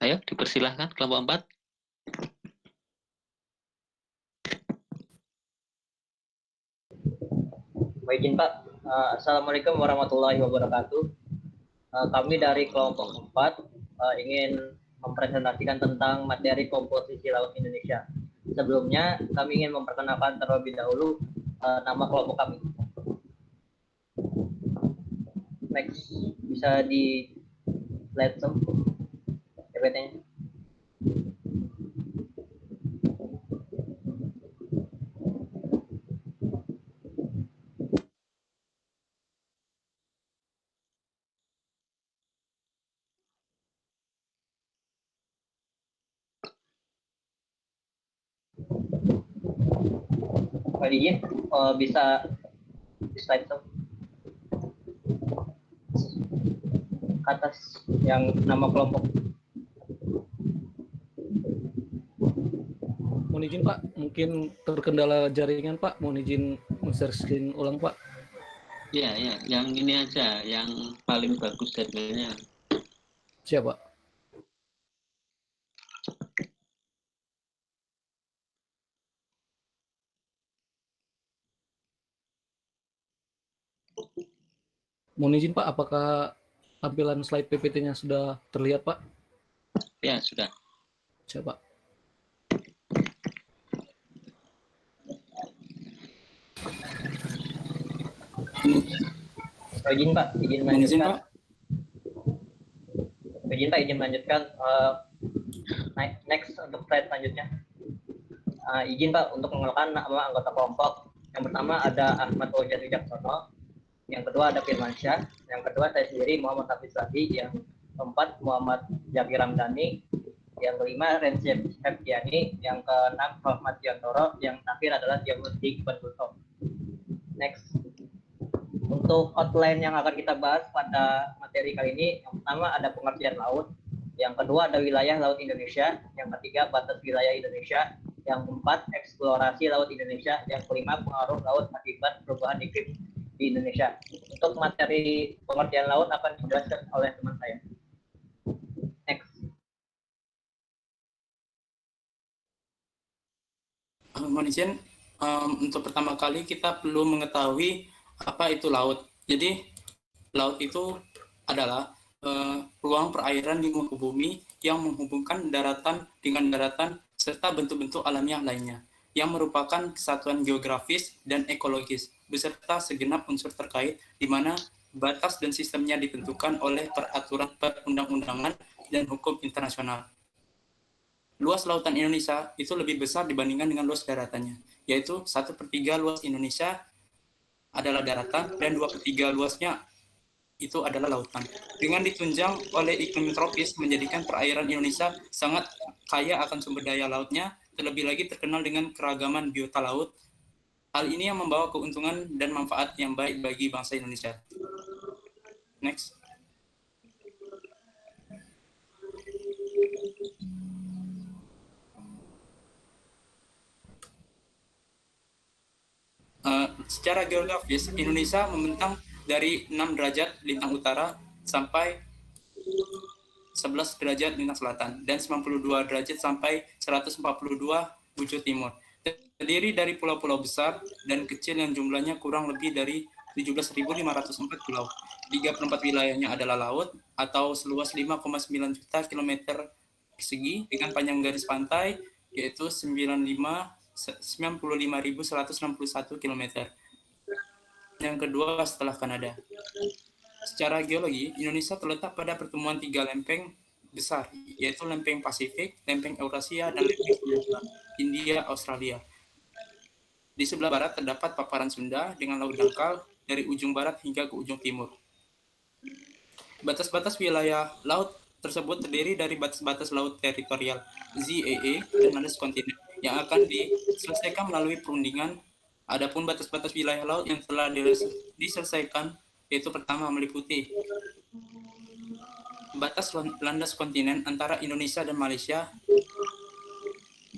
Ayo dipersilahkan kelompok 4. Baik, izin Pak. Assalamualaikum warahmatullahi wabarakatuh. Kami dari kelompok 4 ingin mempresentasikan tentang materi komposisi laut Indonesia. Sebelumnya kami ingin memperkenalkan terlebih dahulu nama kelompok kami. Next, bisa di slide PPT-nya. Pak izin, bisa di slide ke atas yang nama kelompok. Mohon izin Pak, mungkin terkendala jaringan Pak, mohon izin share screen ulang Pak. Ya, yang ini aja, yang paling bagus jaringannya. Siap Pak. Mohon izin Pak, apakah tampilan slide PPT-nya sudah terlihat Pak? Ya, sudah. Siap Pak. Izin Pak, izin melanjutkan. Izin melanjutkan. Next untuk slide selanjutnya. Izin Pak untuk mengenalkan nama anggota kelompok. Yang pertama ada Ahmad Ojan Wijaksono, yang kedua ada Firmansyah, yang kedua saya sendiri Muhammad Hafiz Ladi, yang keempat Muhammad Jaki Ramdhani, yang kelima Renzi Septiani, yang keenam Rahmat Yantoro, yang terakhir adalah Diamuddin Bandulto. Next. Untuk outline yang akan kita bahas pada materi kali ini, yang pertama ada pengertian laut, yang kedua ada wilayah laut Indonesia, yang ketiga batas wilayah Indonesia, yang keempat eksplorasi laut Indonesia, yang kelima pengaruh laut akibat perubahan iklim di Indonesia. Untuk materi pengertian laut akan dijelaskan oleh teman saya. Next. Mohon izin, untuk pertama kali kita perlu mengetahui apa itu laut. Jadi laut itu adalah ruang perairan di muka bumi yang menghubungkan daratan dengan daratan serta bentuk-bentuk alamiah lainnya yang merupakan kesatuan geografis dan ekologis beserta segenap unsur terkait di mana batas dan sistemnya ditentukan oleh peraturan perundang-undangan dan hukum internasional. Luas lautan Indonesia itu lebih besar dibandingkan dengan luas daratannya, yaitu 1/3 luas Indonesia adalah daratan dan 2/3 luasnya itu adalah lautan. Dengan ditunjang oleh iklim tropis menjadikan perairan Indonesia sangat kaya akan sumber daya lautnya, terlebih lagi terkenal dengan keragaman biota laut. Hal ini yang membawa keuntungan dan manfaat yang baik bagi bangsa Indonesia. Next. Secara geografis, Indonesia membentang dari 6 derajat lintang utara sampai 11 derajat lintang selatan dan 92 derajat sampai 142 bujur timur. Terdiri dari pulau-pulau besar dan kecil yang jumlahnya kurang lebih dari 17.504 pulau. 34 wilayahnya adalah laut atau seluas 5,9 juta kilometer persegi dengan panjang garis pantai yaitu 95.161 km. Yang kedua setelah Kanada. Secara geologi, Indonesia terletak pada pertemuan 3 lempeng besar, yaitu lempeng Pasifik, lempeng Eurasia, dan lempeng India Australia. Di sebelah barat terdapat paparan Sunda dengan laut dangkal dari ujung barat hingga ke ujung timur. Batas-batas wilayah laut tersebut terdiri dari batas-batas laut teritorial ZEE dan landas kontinen yang akan diselesaikan melalui perundingan. Adapun batas-batas wilayah laut yang telah diselesaikan yaitu pertama meliputi batas landas kontinen antara Indonesia dan Malaysia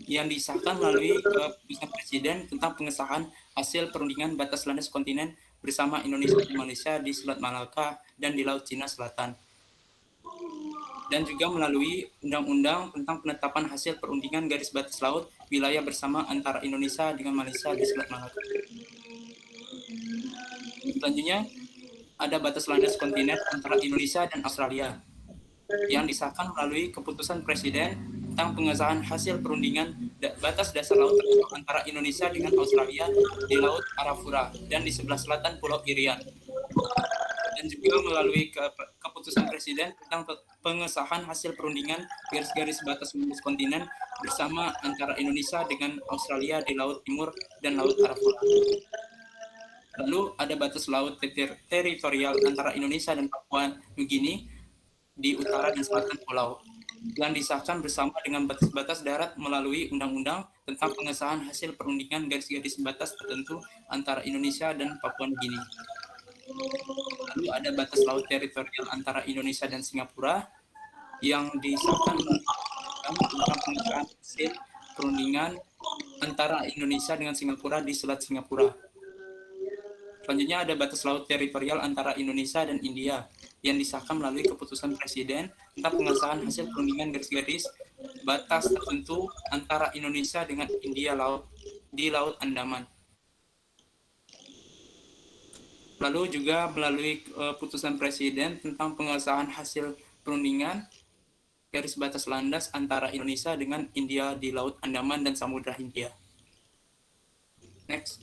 yang disahkan melalui keputusan Presiden tentang pengesahan hasil perundingan batas landas kontinen bersama Indonesia dan Malaysia di Selat Malaka dan di Laut Cina Selatan. dan juga melalui undang-undang tentang penetapan hasil perundingan garis batas laut wilayah bersama antara Indonesia dengan Malaysia di Selat Malaka. Selanjutnya, ada batas landas kontinen antara Indonesia dan Australia yang disahkan melalui keputusan Presiden tentang pengesahan hasil perundingan batas dasar laut antara Indonesia dengan Australia di Laut Arafura dan di sebelah selatan Pulau Irian. Dan juga melalui keputusan Presiden tentang pengesahan hasil perundingan garis-garis batas landas kontinen bersama antara Indonesia dengan Australia di Laut Timur dan Laut Arafura. Lalu ada batas laut teritorial antara Indonesia dan Papua Nugini di utara dan selatan pulau yang disahkan bersama dengan batas-batas darat melalui undang-undang tentang pengesahan hasil perundingan garis-garis batas tertentu antara Indonesia dan Papua Nugini. Lalu ada batas laut teritorial antara Indonesia dan Singapura yang disahkan tentang pengesahan hasil perundingan antara Indonesia dengan Singapura di Selat Singapura. Selanjutnya ada batas laut teritorial antara Indonesia dan India yang disahkan melalui keputusan Presiden tentang pengesahan hasil perundingan garis-garis batas tertentu antara Indonesia dengan India di Laut Andaman. Lalu juga melalui putusan Presiden tentang pengesahan hasil perundingan garis batas landas antara Indonesia dengan India di Laut Andaman dan Samudra Hindia. Next.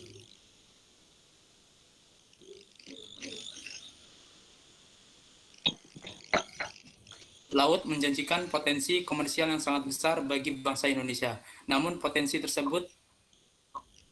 Laut menjanjikan potensi komersial yang sangat besar bagi bangsa Indonesia. Namun potensi tersebut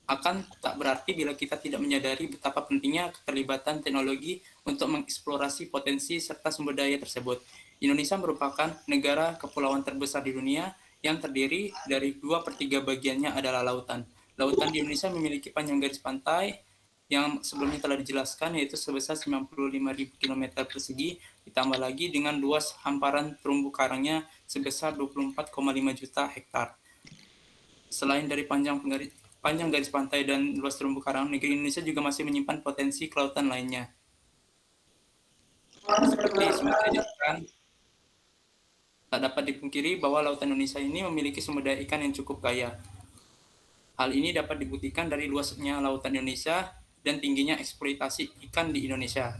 akan tak berarti bila kita tidak menyadari betapa pentingnya keterlibatan teknologi untuk mengeksplorasi potensi serta sumber daya tersebut. Indonesia merupakan negara kepulauan terbesar di dunia yang terdiri dari 2/3 bagiannya adalah lautan. Lautan di Indonesia memiliki panjang garis pantai yang sebelumnya telah dijelaskan yaitu sebesar 95.000 km persegi, ditambah lagi dengan luas hamparan terumbu karangnya sebesar 24,5 juta hektar. Selain dari panjang garis pantai dan luas terumbu karang, negeri Indonesia juga masih menyimpan potensi kelautan lainnya. Seperti sumber daya ikan, tak dapat dipungkiri bahwa lautan Indonesia ini memiliki sumber daya ikan yang cukup kaya. Hal ini dapat dibuktikan dari luasnya lautan Indonesia dan tingginya eksploitasi ikan di Indonesia.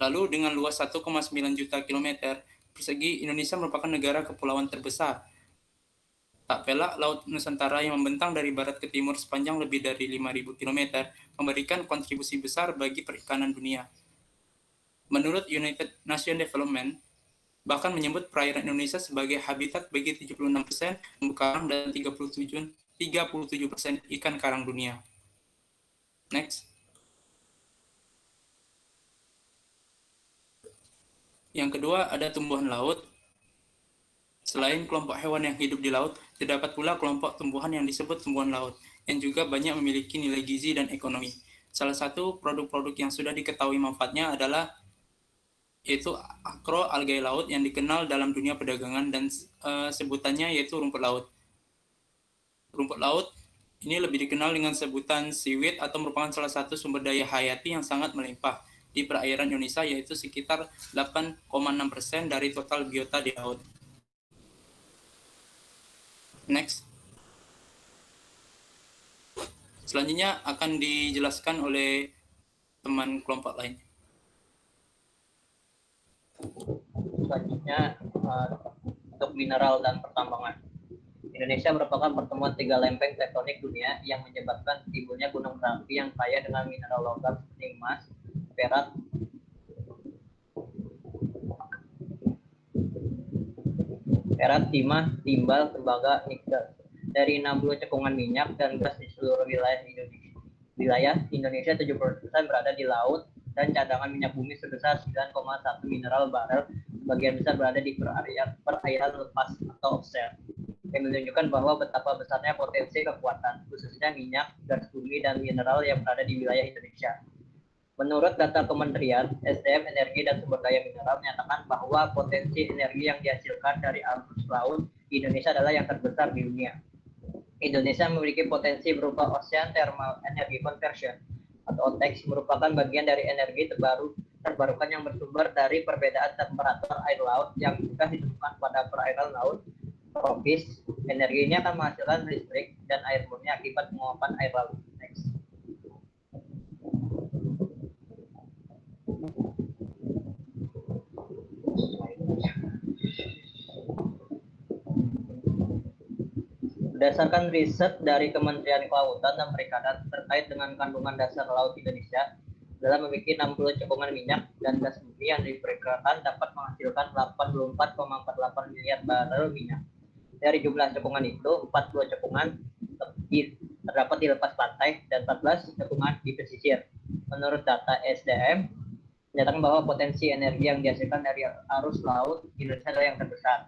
Lalu dengan luas 1,9 juta kilometer persegi, Indonesia merupakan negara kepulauan terbesar. Tak pelak, Laut Nusantara yang membentang dari barat ke timur sepanjang lebih dari 5.000 km memberikan kontribusi besar bagi perikanan dunia. Menurut United Nations Development, bahkan menyebut perairan Indonesia sebagai habitat bagi 76% terumbu karang dan 37% ikan karang dunia. Next. Yang kedua, ada tumbuhan laut. Selain kelompok hewan yang hidup di laut, terdapat pula kelompok tumbuhan yang disebut tumbuhan laut, yang juga banyak memiliki nilai gizi dan ekonomi. Salah satu produk-produk yang sudah diketahui manfaatnya adalah yaitu akroalgae laut yang dikenal dalam dunia perdagangan dan sebutannya yaitu rumput laut. Rumput laut ini lebih dikenal dengan sebutan seaweed atau merupakan salah satu sumber daya hayati yang sangat melimpah di perairan Indonesia, yaitu sekitar 8,6% dari total biota di laut. Next. Selanjutnya akan dijelaskan oleh teman kelompok lain. Selanjutnya untuk mineral dan pertambangan. Indonesia merupakan pertemuan 3 lempeng tektonik dunia yang menyebabkan timbulnya gunung berapi yang kaya dengan mineral logam seperti emas, perak, timah, timbal, tembaga, nikel. Dari 60 cekungan minyak dan gas di seluruh wilayah Indonesia 70% berada di laut dan cadangan minyak bumi sebesar 9,1 mineral barel sebagian besar berada di perairan lepas atau offshore, yang menunjukkan bahwa betapa besarnya potensi kekuatan, khususnya minyak, gas bumi, dan mineral yang berada di wilayah Indonesia. Menurut data Kementerian SDM, Energi dan Sumber Daya Mineral menyatakan bahwa potensi energi yang dihasilkan dari arus laut di Indonesia adalah yang terbesar di dunia. Indonesia memiliki potensi berupa Ocean Thermal Energy Conversion atau OTEX, merupakan bagian dari energi terbaru terbarukan yang bersumber dari perbedaan temperatur air laut yang sudah ditemukan pada perairan laut tropis. Energi ini akan menghasilkan listrik dan air murni akibat penguapan air laut. Next. Berdasarkan riset dari Kementerian Kelautan dan Perikanan terkait dengan kandungan dasar laut Indonesia, dalam memiliki 60 cekungan minyak dan gas bumi yang diperkirakan dapat menghasilkan 84,48 miliar barel minyak. Dari jumlah cekungan itu, 40 cekungan terdapat di lepas pantai dan 14 cekungan di pesisir. Menurut data SDM, menyatakan bahwa potensi energi yang dihasilkan dari arus laut Indonesia adalah yang terbesar.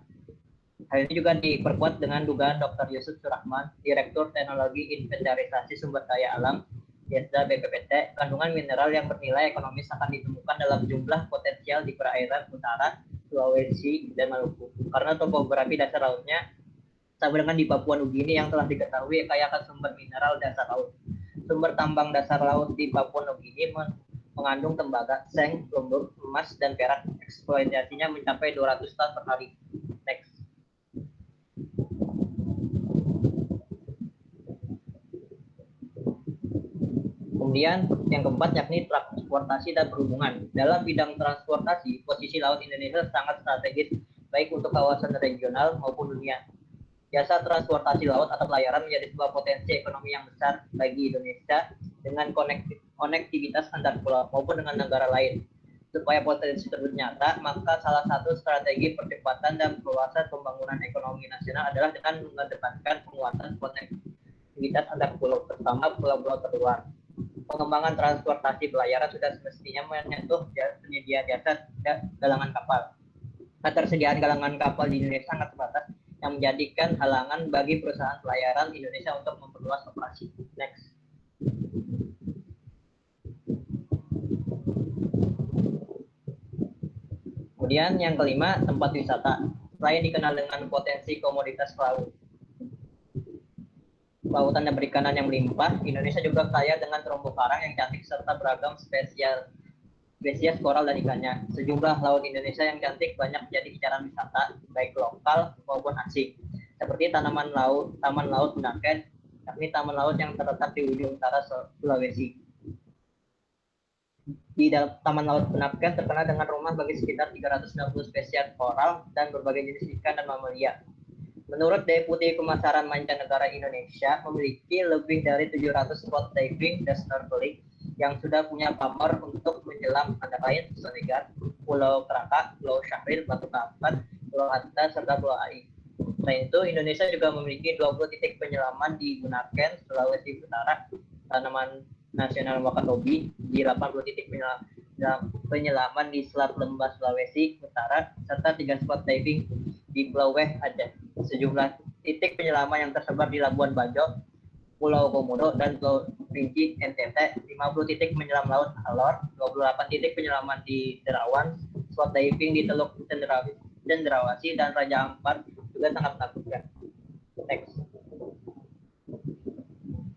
Hal ini juga diperkuat dengan dugaan Dr. Yusuf Surahman, Direktur Teknologi Inventarisasi Sumber Daya Alam, DESDA BPPT, kandungan mineral yang bernilai ekonomis akan ditemukan dalam jumlah potensial di perairan utara, Sulawesi, dan Maluku. Karena topografi dasar lautnya sama dengan di Papua Nugini yang telah diketahui kaya akan sumber mineral dasar laut. Sumber tambang dasar laut di Papua Nugini mengandung tembaga, seng, lumpur, emas, dan perak. Eksploitasinya mencapai 200 ton per hari. Next. Kemudian yang keempat yakni transportasi dan perhubungan. Dalam bidang transportasi, posisi laut Indonesia sangat strategis baik untuk kawasan regional maupun dunia. Jasa transportasi laut atau pelayaran menjadi sebuah potensi ekonomi yang besar bagi Indonesia dengan konektivitas antar pulau maupun dengan negara lain. Supaya potensi tersebut nyata, maka salah satu strategi percepatan dan perluasan pembangunan ekonomi nasional adalah dengan mengedepankan penguatan konektivitas antar pulau, terutama pulau-pulau terluar. Pengembangan transportasi pelayaran sudah semestinya menyentuh penyedia jasa galangan kapal. Ketersediaan galangan kapal di Indonesia sangat terbatas yang menjadikan halangan bagi perusahaan pelayaran Indonesia untuk memperluas operasi. Next. Kemudian yang kelima, tempat wisata. Selain dikenal dengan potensi komoditas laut, lautan dan perikanan yang melimpah, Indonesia juga kaya dengan terumbu karang yang cantik serta beragam spesies koral dan ikannya. Sejumlah laut Indonesia yang cantik banyak menjadi incaran wisata, baik lokal maupun asing. Seperti Taman Laut Bunaken, yakni taman laut yang terletak di ujung utara Sulawesi. Di Taman Laut Bunaken terkenal dengan rumah bagi sekitar 360 spesies koral dan berbagai jenis ikan dan mamalia. Menurut Deputi Pemasaran Mancanegara Indonesia, memiliki lebih dari 700 spot diving dan snorkeling yang sudah punya pamer untuk menyelam antara lain Senegal, Pulau Keraka, Pulau Syahril, Batu Kapat, Pulau Hatta, serta Pulau Ai. Selain itu, Indonesia juga memiliki 20 titik penyelaman di Bunaken, Sulawesi Utara, Taman Nasional Wakatobi, di 80 titik penyelaman di Selat Lembah Sulawesi Utara, serta 3 spot diving di Pulau Weh Aceh. Sejumlah titik penyelaman yang tersebar di Labuan Bajo, Pulau Komodo, dan Pulau Rinci NTT, 50 titik penyelam laut Alor, 28 titik penyelaman di Derawan, spot diving di Teluk Cendrawasih dan Raja Ampat juga sangat menakutkan. Next.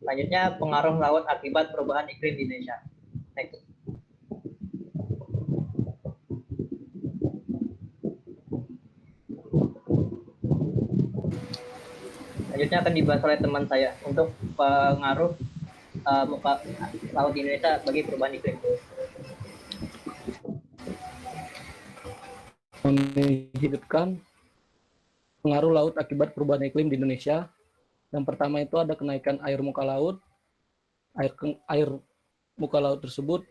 Selanjutnya, pengaruh laut akibat perubahan iklim di Indonesia. Next. Selanjutnya akan dibahas oleh teman saya untuk pengaruh muka laut di Indonesia bagi perubahan iklim. Menghidupkan pengaruh laut akibat perubahan iklim di Indonesia. Yang pertama itu ada kenaikan air muka laut. Air muka laut tersebut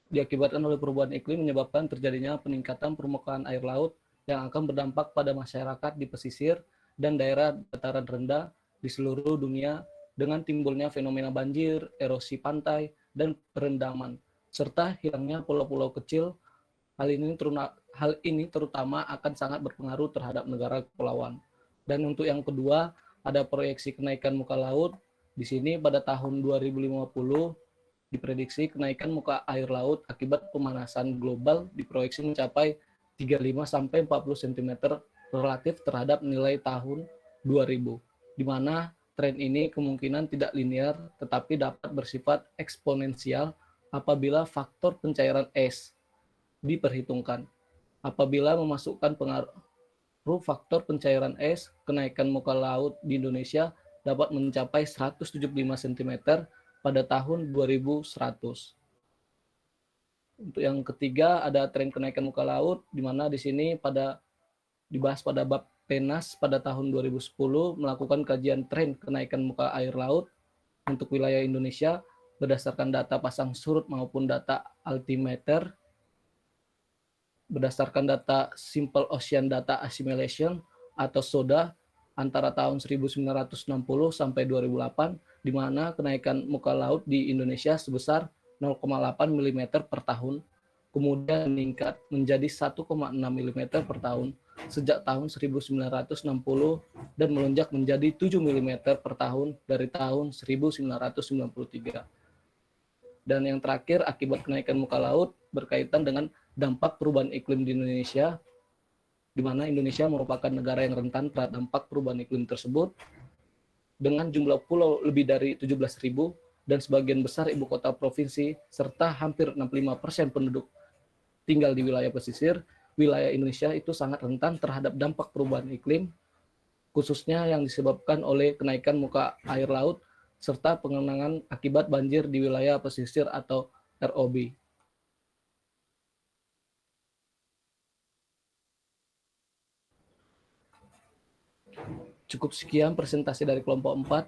diakibatkan oleh perubahan iklim menyebabkan terjadinya peningkatan permukaan air laut yang akan berdampak pada masyarakat di pesisir dan daerah dataran rendah di seluruh dunia dengan timbulnya fenomena banjir, erosi pantai, dan perendaman, serta hilangnya pulau-pulau kecil. Hal ini terutama akan sangat berpengaruh terhadap negara kepulauan. Dan untuk yang kedua, ada proyeksi kenaikan muka laut. Di sini pada tahun 2050 diprediksi kenaikan muka air laut akibat pemanasan global diproyeksi mencapai 35 sampai 40 cm relatif terhadap nilai tahun 2000, di mana tren ini kemungkinan tidak linear tetapi dapat bersifat eksponensial apabila faktor pencairan es diperhitungkan. Apabila memasukkan pengaruh faktor pencairan es, kenaikan muka laut di Indonesia dapat mencapai 175 cm pada tahun 2100. Untuk yang ketiga ada tren kenaikan muka laut, di mana di sini dibahas pada bab PENAS pada tahun 2010 melakukan kajian tren kenaikan muka air laut untuk wilayah Indonesia berdasarkan data pasang surut maupun data altimeter, berdasarkan data Simple Ocean Data Assimilation atau SODA antara tahun 1960 sampai 2008, di mana kenaikan muka laut di Indonesia sebesar 0,8 mm per tahun, kemudian meningkat menjadi 1,6 mm per tahun sejak tahun 1960 dan melonjak menjadi 7 mm per tahun dari tahun 1993. Dan yang terakhir, akibat kenaikan muka laut berkaitan dengan dampak perubahan iklim di Indonesia, di mana Indonesia merupakan negara yang rentan terhadap dampak perubahan iklim tersebut, dengan jumlah pulau lebih dari 17.000 dan sebagian besar ibu kota provinsi, serta hampir 65% penduduk tinggal di wilayah pesisir, wilayah Indonesia itu sangat rentan terhadap dampak perubahan iklim, khususnya yang disebabkan oleh kenaikan muka air laut serta pengenangan akibat banjir di wilayah pesisir atau ROB. Cukup sekian presentasi dari kelompok 4.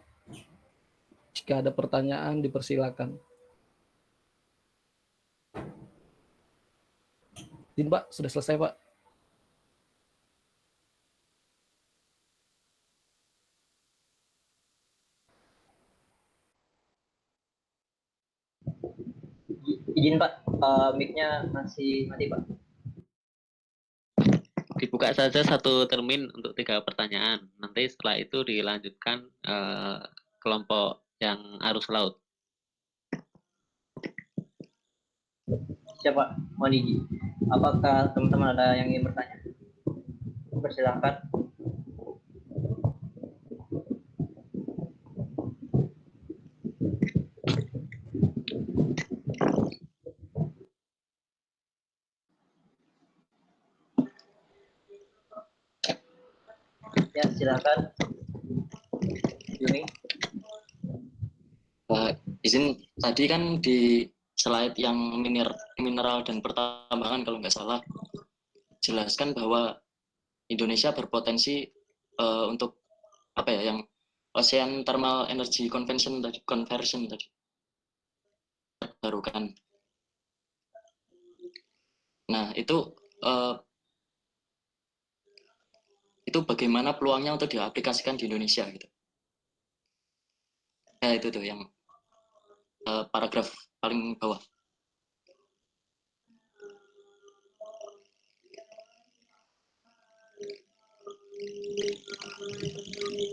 Jika ada pertanyaan, dipersilakan. Izin, Pak, sudah selesai, Pak. Izin Pak, mic-nya masih mati Pak. Dibuka saja satu termin untuk 3 pertanyaan. Nanti setelah itu dilanjutkan kelompok yang arus laut. Siapa? Mohon izin. Apakah teman-teman ada yang ingin bertanya? Persilahkan. Ya, silakan. Yuni. Izin, tadi kan di slide yang mineral dan pertambangan kalau nggak salah, jelaskan bahwa Indonesia berpotensi untuk apa ya, yang Ocean Thermal Energy Conversion tadi terbarukan. Nah, itu bagaimana peluangnya untuk diaplikasikan di Indonesia gitu. Ya, itu tuh yang paragraf paling bawah.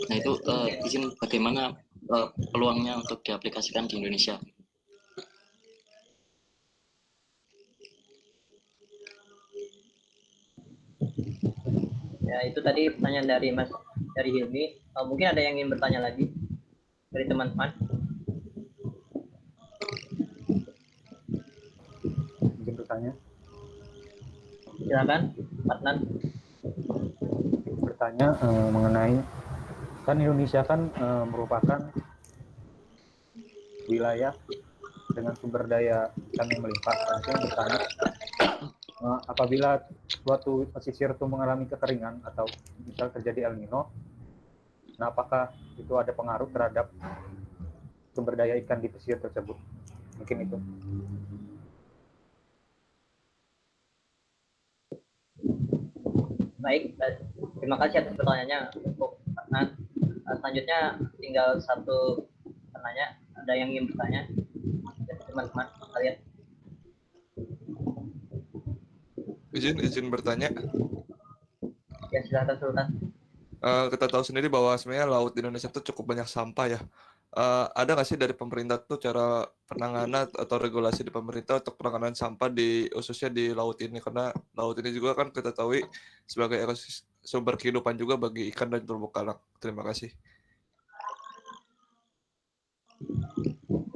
Nah, itu izin bagaimana peluangnya untuk diaplikasikan di Indonesia. Ya, itu tadi pertanyaan dari Hilmi. Mungkin ada yang ingin bertanya lagi dari teman-teman. Izin bertanya. Silakan, Patnan. Bertanya mengenai, kan Indonesia kan merupakan wilayah dengan sumber daya ikan yang melimpah. Saya bertanya, apabila suatu pesisir itu mengalami kekeringan atau misal terjadi El Nino, nah apakah itu ada pengaruh terhadap sumber daya ikan di pesisir tersebut? Mungkin itu. Baik, terima kasih atas pertanyaannya untuk Patnan. Selanjutnya tinggal satu penanya. Ada yang ingin bertanya? Teman-teman kalian. Izin bertanya. Ya, silakan Sultan. Kita tahu sendiri bahwa sebenarnya laut di Indonesia itu cukup banyak sampah ya. Ada nggak sih dari pemerintah tuh cara penanganan atau regulasi di pemerintah untuk penanganan sampah khususnya di laut ini, karena laut ini juga kan kita tahu sebagai sumber kehidupan juga bagi ikan dan terumbu karang. Terima kasih.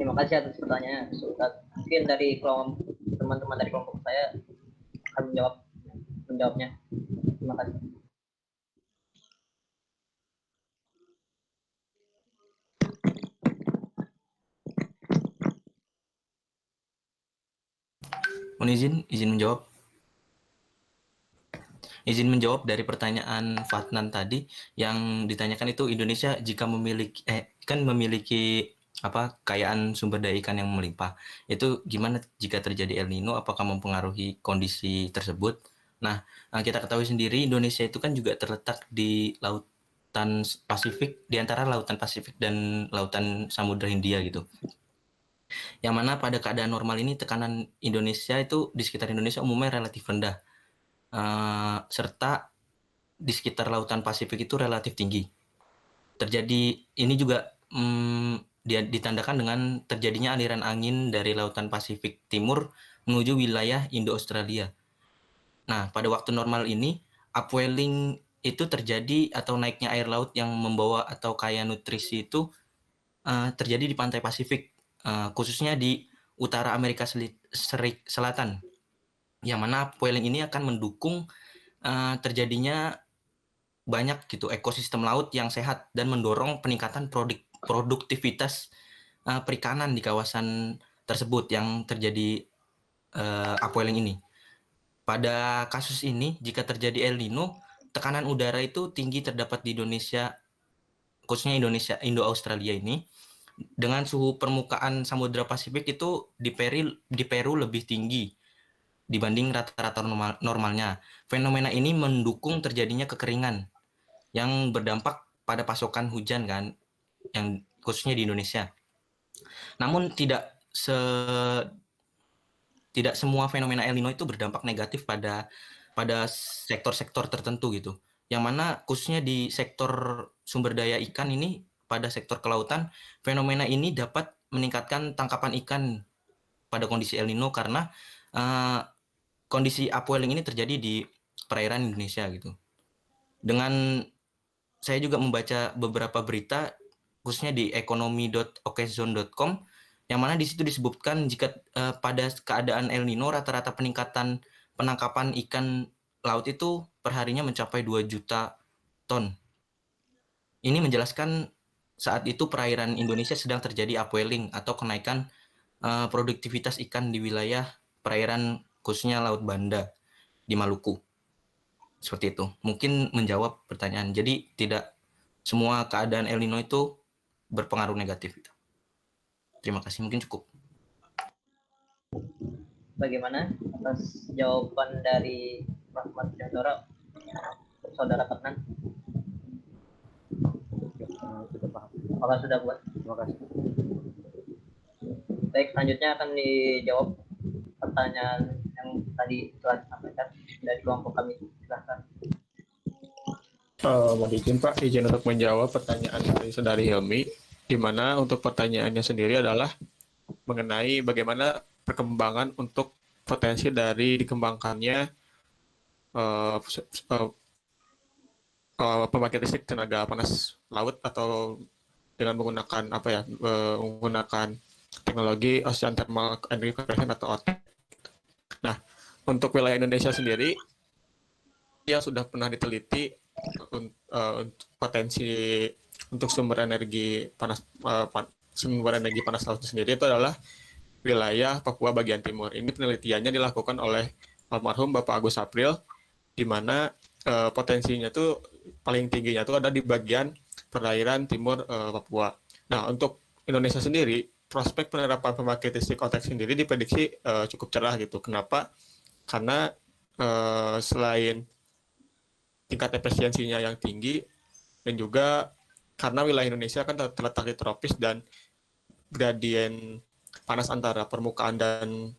Terima kasih atas pertanyaannya, Sultan. Mungkin dari teman-teman dari kelompok saya akan menjawabnya. Terima kasih. Mohon izin menjawab. Izin menjawab dari pertanyaan Fatnan tadi yang ditanyakan itu Indonesia jika memiliki kekayaan sumber daya ikan yang melimpah. Itu gimana jika terjadi El Nino, apakah mempengaruhi kondisi tersebut? Nah, kita ketahui sendiri Indonesia itu kan juga terletak di lautan Pasifik, di antara lautan Pasifik dan lautan Samudra Hindia gitu. Yang mana pada keadaan normal ini tekanan Indonesia itu di sekitar Indonesia umumnya relatif rendah. Serta di sekitar lautan Pasifik itu relatif tinggi. Terjadi ini juga ditandakan dengan terjadinya aliran angin dari lautan Pasifik Timur menuju wilayah Indo-Australia. Nah, pada waktu normal ini, upwelling itu terjadi atau naiknya air laut yang membawa atau kaya nutrisi itu terjadi di pantai Pasifik, khususnya di utara Amerika Selatan. Yang mana upwelling ini akan mendukung terjadinya banyak gitu ekosistem laut yang sehat dan mendorong peningkatan produktivitas perikanan di kawasan tersebut yang terjadi upwelling ini. Pada kasus ini, jika terjadi El Nino, tekanan udara itu tinggi terdapat di Indonesia, khususnya Indo-Australia ini, dengan suhu permukaan Samudra Pasifik itu di Peru lebih tinggi dibanding rata-rata normalnya. Fenomena ini mendukung terjadinya kekeringan yang berdampak pada pasokan hujan kan, yang khususnya di Indonesia. Namun tidak semua fenomena El Nino itu berdampak negatif pada sektor-sektor tertentu gitu. Yang mana khususnya di sektor sumber daya ikan ini, pada sektor kelautan, fenomena ini dapat meningkatkan tangkapan ikan pada kondisi El Nino karena kondisi upwelling ini terjadi di perairan Indonesia gitu. Dengan saya juga membaca beberapa berita khususnya di ekonomi.okezone.com yang mana di situ disebutkan jika pada keadaan El Nino rata-rata penangkapan ikan laut itu perharinya mencapai 2 juta ton. Ini menjelaskan saat itu perairan Indonesia sedang terjadi upwelling atau kenaikan produktivitas ikan di wilayah perairan khususnya Laut Banda di Maluku. Seperti itu. Mungkin menjawab pertanyaan. Jadi tidak semua keadaan El Nino itu berpengaruh negatif. Terima kasih. Mungkin cukup. Bagaimana atas jawaban dari Rahmat Jantoro, Saudara Fatnan? Sudah paham. Apakah sudah buat? Terima kasih. Baik, selanjutnya akan dijawab pertanyaan yang tadi telah disampaikan dari kelompok kami. Silahkan. Mohon izin Pak, izin untuk menjawab pertanyaan dari Saudari Hilmi, di mana untuk pertanyaannya sendiri adalah mengenai bagaimana perkembangan untuk potensi dari dikembangkannya pembangkit listrik tenaga panas laut atau dengan menggunakan menggunakan teknologi Ocean Thermal Energy Compression atau OTEC. Nah, untuk wilayah Indonesia sendiri yang sudah pernah diteliti potensi untuk sumber energi panas laut sendiri itu adalah wilayah Papua bagian timur. Ini penelitiannya dilakukan oleh almarhum Bapak Agus April, di mana potensinya tuh paling tingginya tuh ada di bagian perairan timur Papua. Nah, untuk Indonesia sendiri, prospek penerapan pembangkit listrik OTEC sendiri diprediksi cukup cerah gitu. Kenapa? Karena selain tingkat efisiensinya yang tinggi, dan juga karena wilayah Indonesia kan terletak di tropis dan gradien panas antara permukaan dan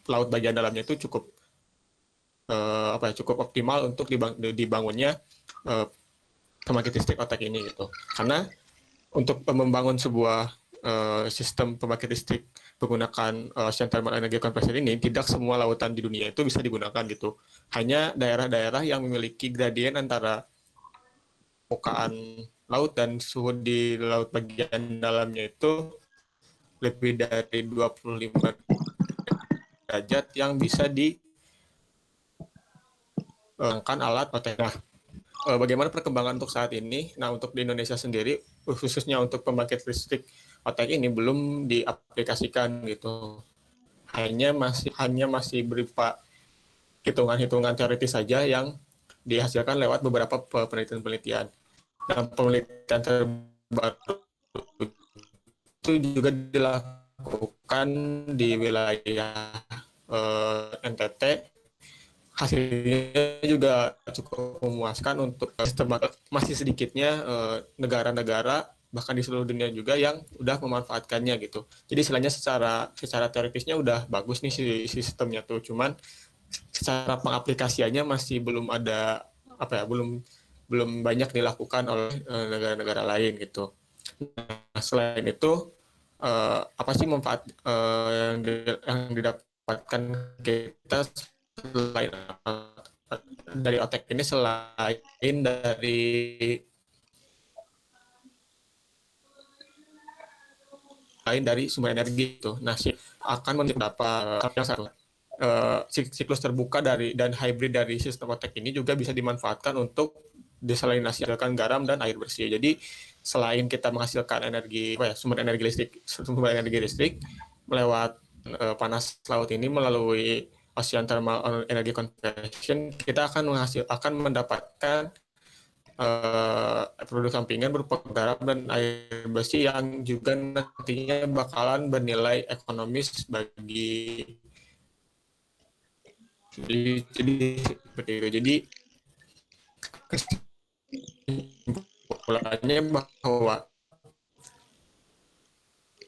laut bagian dalamnya itu cukup optimal untuk dibangunnya pembangkit listrik OTEC ini gitu. Karena untuk membangun sebuah sistem pembangkit listrik menggunakan Ocean Thermal Energy Compression ini, tidak semua lautan di dunia itu bisa digunakan gitu. Hanya daerah-daerah yang memiliki gradien antara permukaan laut dan suhu di laut bagian dalamnya itu lebih dari 25 derajat yang bisa kan alat OTK. Nah, bagaimana perkembangan untuk saat ini? Nah, untuk di Indonesia sendiri, khususnya untuk pembangkit listrik OTK ini belum diaplikasikan gitu. Hanya masih berupa hitungan-hitungan teoritis saja yang dihasilkan lewat beberapa penelitian-penelitian. Dan penelitian terbaru itu juga dilakukan di wilayah NTT. Hasilnya juga cukup memuaskan untuk masih sedikitnya negara-negara bahkan di seluruh dunia juga yang udah memanfaatkannya gitu. Jadi istilahnya secara teoritisnya udah bagus nih si sistemnya tuh, cuman secara pengaplikasiannya masih belum ada belum banyak dilakukan oleh negara-negara lain gitu. Nah, selain itu apa sih manfaat yang didapatkan kita selain dari OTEK ini, selain dari sumber energi itu. Nah, akan beberapa yang satu siklus terbuka dan hybrid dari sistem OTEK ini juga bisa dimanfaatkan untuk desalinasi menghasilkan garam dan air bersih. Jadi selain kita menghasilkan sumber energi listrik melewat panas laut ini melalui Ocean Thermal Energy Conversion, kita akan mendapatkan produk sampingan berupa garam dan air bersih yang juga nantinya bakalan bernilai ekonomis bagi seperti itu. Jadi kesimpulannya bahwa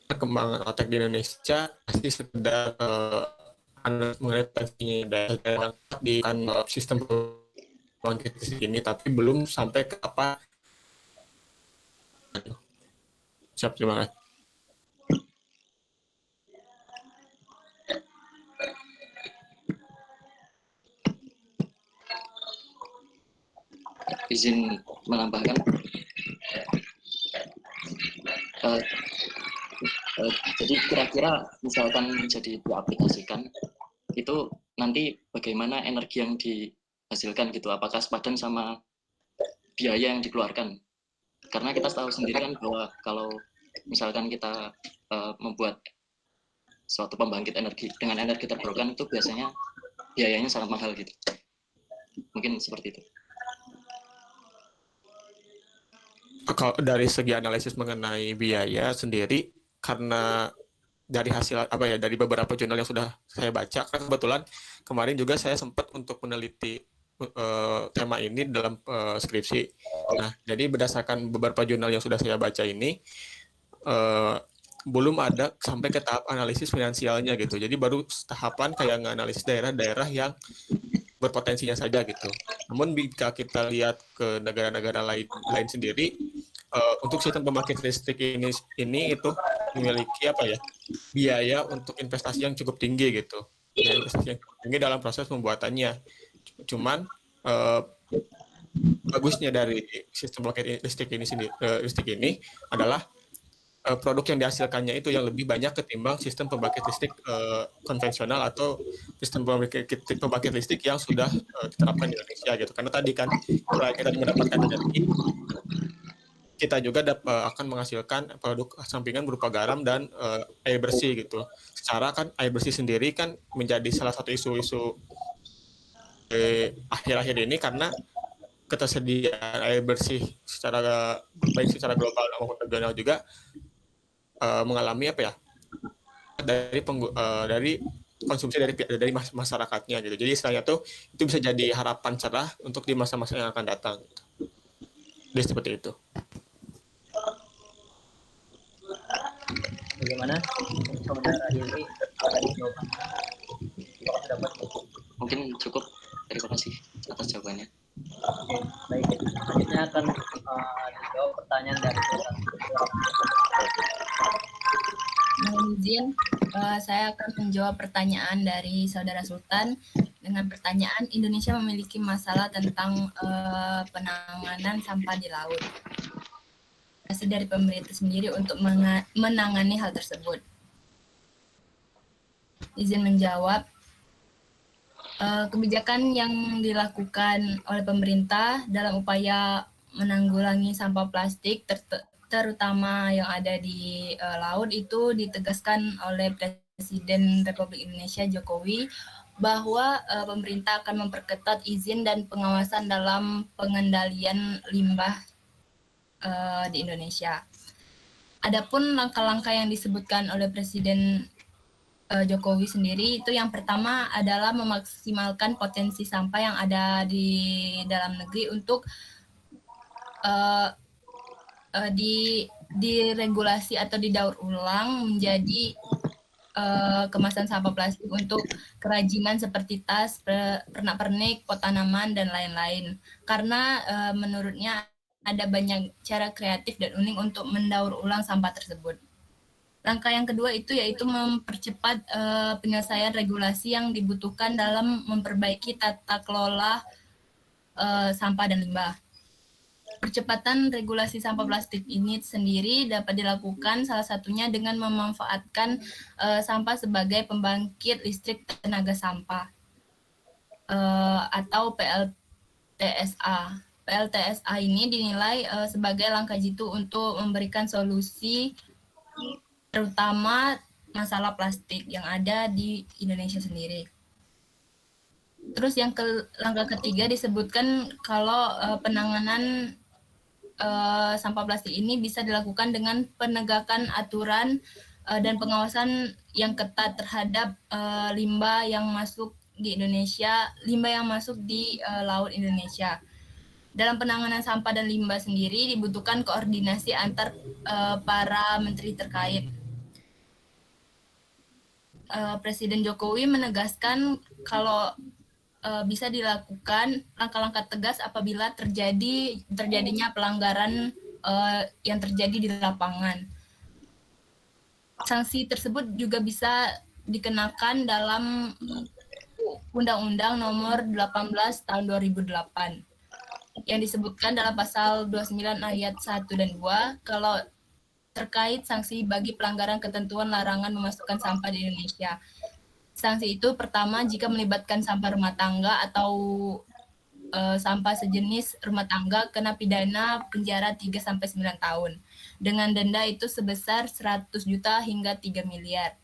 perkembangan OTEK di Indonesia pasti sekedar mengenai pentingnya di sistem pembangkit listrik ini, tapi belum sampai ke apa. Siap, terima kasih. Izin menambahkan, jadi kira-kira misalkan jadi diaplikasikan itu nanti bagaimana energi yang dihasilkan gitu, apakah sepadan sama biaya yang dikeluarkan? Karena kita tahu sendiri kan bahwa kalau misalkan kita membuat suatu pembangkit energi dengan energi terbarukan itu biasanya biayanya sangat mahal gitu. Mungkin seperti itu. Kalau dari segi analisis mengenai biaya sendiri, karena dari hasil dari beberapa jurnal yang sudah saya baca, kan kebetulan kemarin juga saya sempat untuk meneliti tema ini dalam skripsi. Nah, jadi berdasarkan beberapa jurnal yang sudah saya baca ini, belum ada sampai ke tahap analisis finansialnya gitu. Jadi baru tahapan kayak nganalisis daerah-daerah yang berpotensinya saja gitu. Namun jika kita lihat ke negara-negara lain sendiri, untuk sistem pembangkit listrik ini itu memiliki biaya untuk investasi yang cukup tinggi gitu. Biaya investasi yang cukup tinggi dalam proses pembuatannya. Cuman bagusnya dari sistem pembangkit listrik ini adalah produk yang dihasilkannya itu yang lebih banyak ketimbang sistem pembangkit listrik konvensional atau sistem pembangkit listrik yang sudah diterapkan di Indonesia gitu. Karena tadi kan selain kita mendapatkan energi, kita juga akan menghasilkan produk sampingan berupa garam dan air bersih gitu. Secara kan air bersih sendiri kan menjadi salah satu isu-isu akhir-akhir ini, karena ketersediaan air bersih baik secara global maupun regional juga mengalami dari konsumsi dari masyarakatnya gitu. Jadi istilahnya itu bisa jadi harapan cerah untuk di masa-masa yang akan datang. Jadi seperti itu. Bagaimana saudara ini ada jawaban? Mungkin cukup. Terima kasih atas jawabannya. Oke, baik. Selanjutnya akan dijawab pertanyaan dari Mohon izin, saya akan menjawab pertanyaan dari Saudara Sultan dengan pertanyaan Indonesia memiliki masalah tentang penanganan sampah di laut. Masih dari pemerintah sendiri untuk menangani hal tersebut. Izin menjawab. Kebijakan yang dilakukan oleh pemerintah dalam upaya menanggulangi sampah plastik, terutama yang ada di laut, itu ditegaskan oleh Presiden Republik Indonesia Jokowi bahwa pemerintah akan memperketat izin dan pengawasan dalam pengendalian limbah di Indonesia. Adapun langkah-langkah yang disebutkan oleh Presiden Jokowi sendiri, itu yang pertama adalah memaksimalkan potensi sampah yang ada di dalam negeri untuk diregulasi atau didaur ulang menjadi kemasan sampah plastik untuk kerajinan seperti tas, pernak-pernik, pot tanaman, dan lain-lain. Karena menurutnya ada banyak cara kreatif dan unik untuk mendaur ulang sampah tersebut. Langkah yang kedua itu yaitu mempercepat penyelesaian regulasi yang dibutuhkan dalam memperbaiki tata kelola sampah dan limbah. Percepatan regulasi sampah plastik ini sendiri dapat dilakukan salah satunya dengan memanfaatkan sampah sebagai pembangkit listrik tenaga sampah atau PLTSA. PLTSA ini dinilai sebagai langkah jitu untuk memberikan solusi terutama masalah plastik yang ada di Indonesia sendiri. Terus yang langkah ketiga disebutkan kalau penanganan sampah plastik ini bisa dilakukan dengan penegakan aturan dan pengawasan yang ketat terhadap limbah yang masuk di Indonesia, limbah yang masuk di laut Indonesia. Dalam penanganan sampah dan limbah sendiri dibutuhkan koordinasi antar para menteri terkait. Presiden Jokowi menegaskan kalau bisa dilakukan langkah-langkah tegas apabila terjadinya pelanggaran yang terjadi di lapangan. Sanksi tersebut juga bisa dikenakan dalam Undang-Undang Nomor 18 Tahun 2008 yang disebutkan dalam pasal 29 ayat 1 dan 2 kalau terkait sanksi bagi pelanggaran ketentuan larangan memasukkan sampah di Indonesia. Sanksi itu pertama jika melibatkan sampah rumah tangga atau sampah sejenis rumah tangga kena pidana penjara 3-9 tahun dengan denda itu sebesar 100 juta hingga 3 miliar.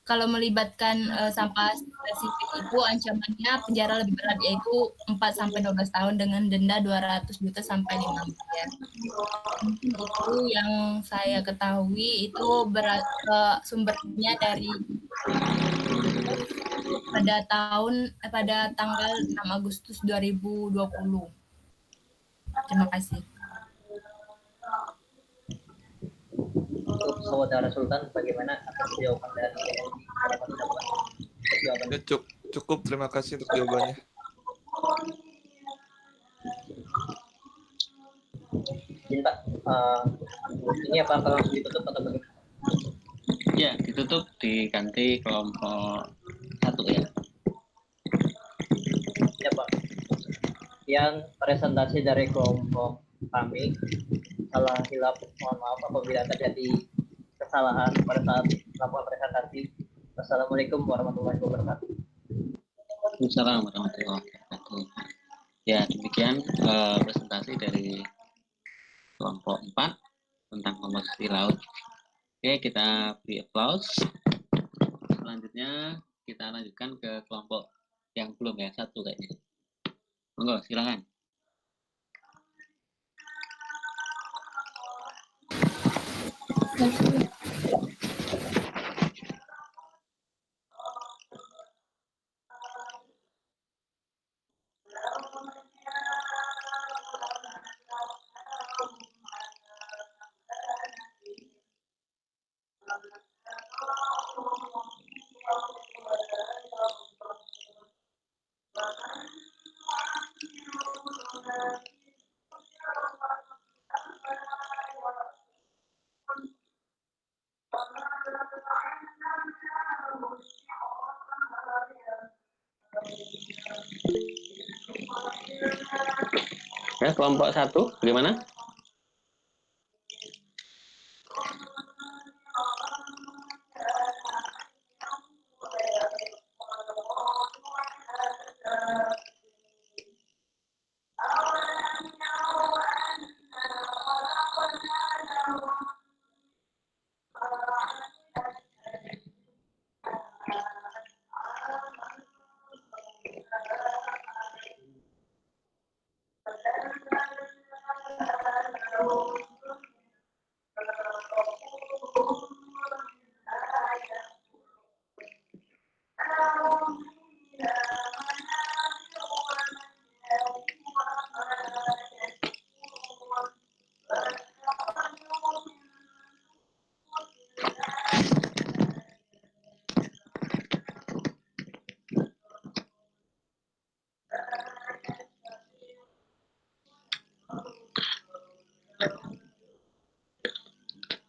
Kalau melibatkan sampah spesifik itu ancamannya penjara lebih berat yaitu 4-12 tahun dengan denda 200 juta sampai 5 miliar. Itu yang saya ketahui itu sumbernya dari pada tanggal 6 Agustus 2020. Terima kasih. Untuk Saudara Sultan, bagaimana atas jawaban dari Ya, cukup, terima kasih untuk jawabannya. Izin Pak, ini apa langsung ditutup atau bagaimana? Ya, ditutup, diganti kelompok 1 ya. Ya Pak. Yang presentasi dari kelompok kami salah hilap, mohon maaf apabila terjadi kesalahan pada saat melakukan presentasi. Wassalamualaikum warahmatullahi wabarakatuh. Waalaikumsalam warahmatullahi wabarakatuh. Ya, demikian presentasi dari kelompok 4 tentang komposisi laut. Oke, kita beri applause. Selanjutnya kita lanjutkan ke kelompok yang belum ya, 1 kayaknya. Monggo, silakan. Ya, kelompok 1, bagaimana?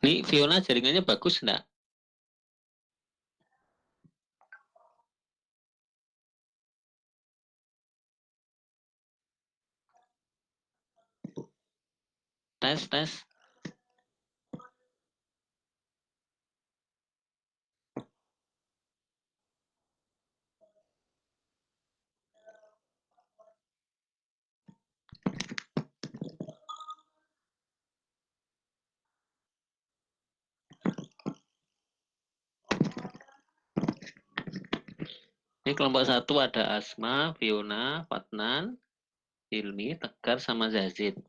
Nih, Fiona jaringannya bagus enggak? Tes. Ini kelompok 1 ada Asma, Fiona, Fatnan, Hilmi, Tegar, sama Zazid.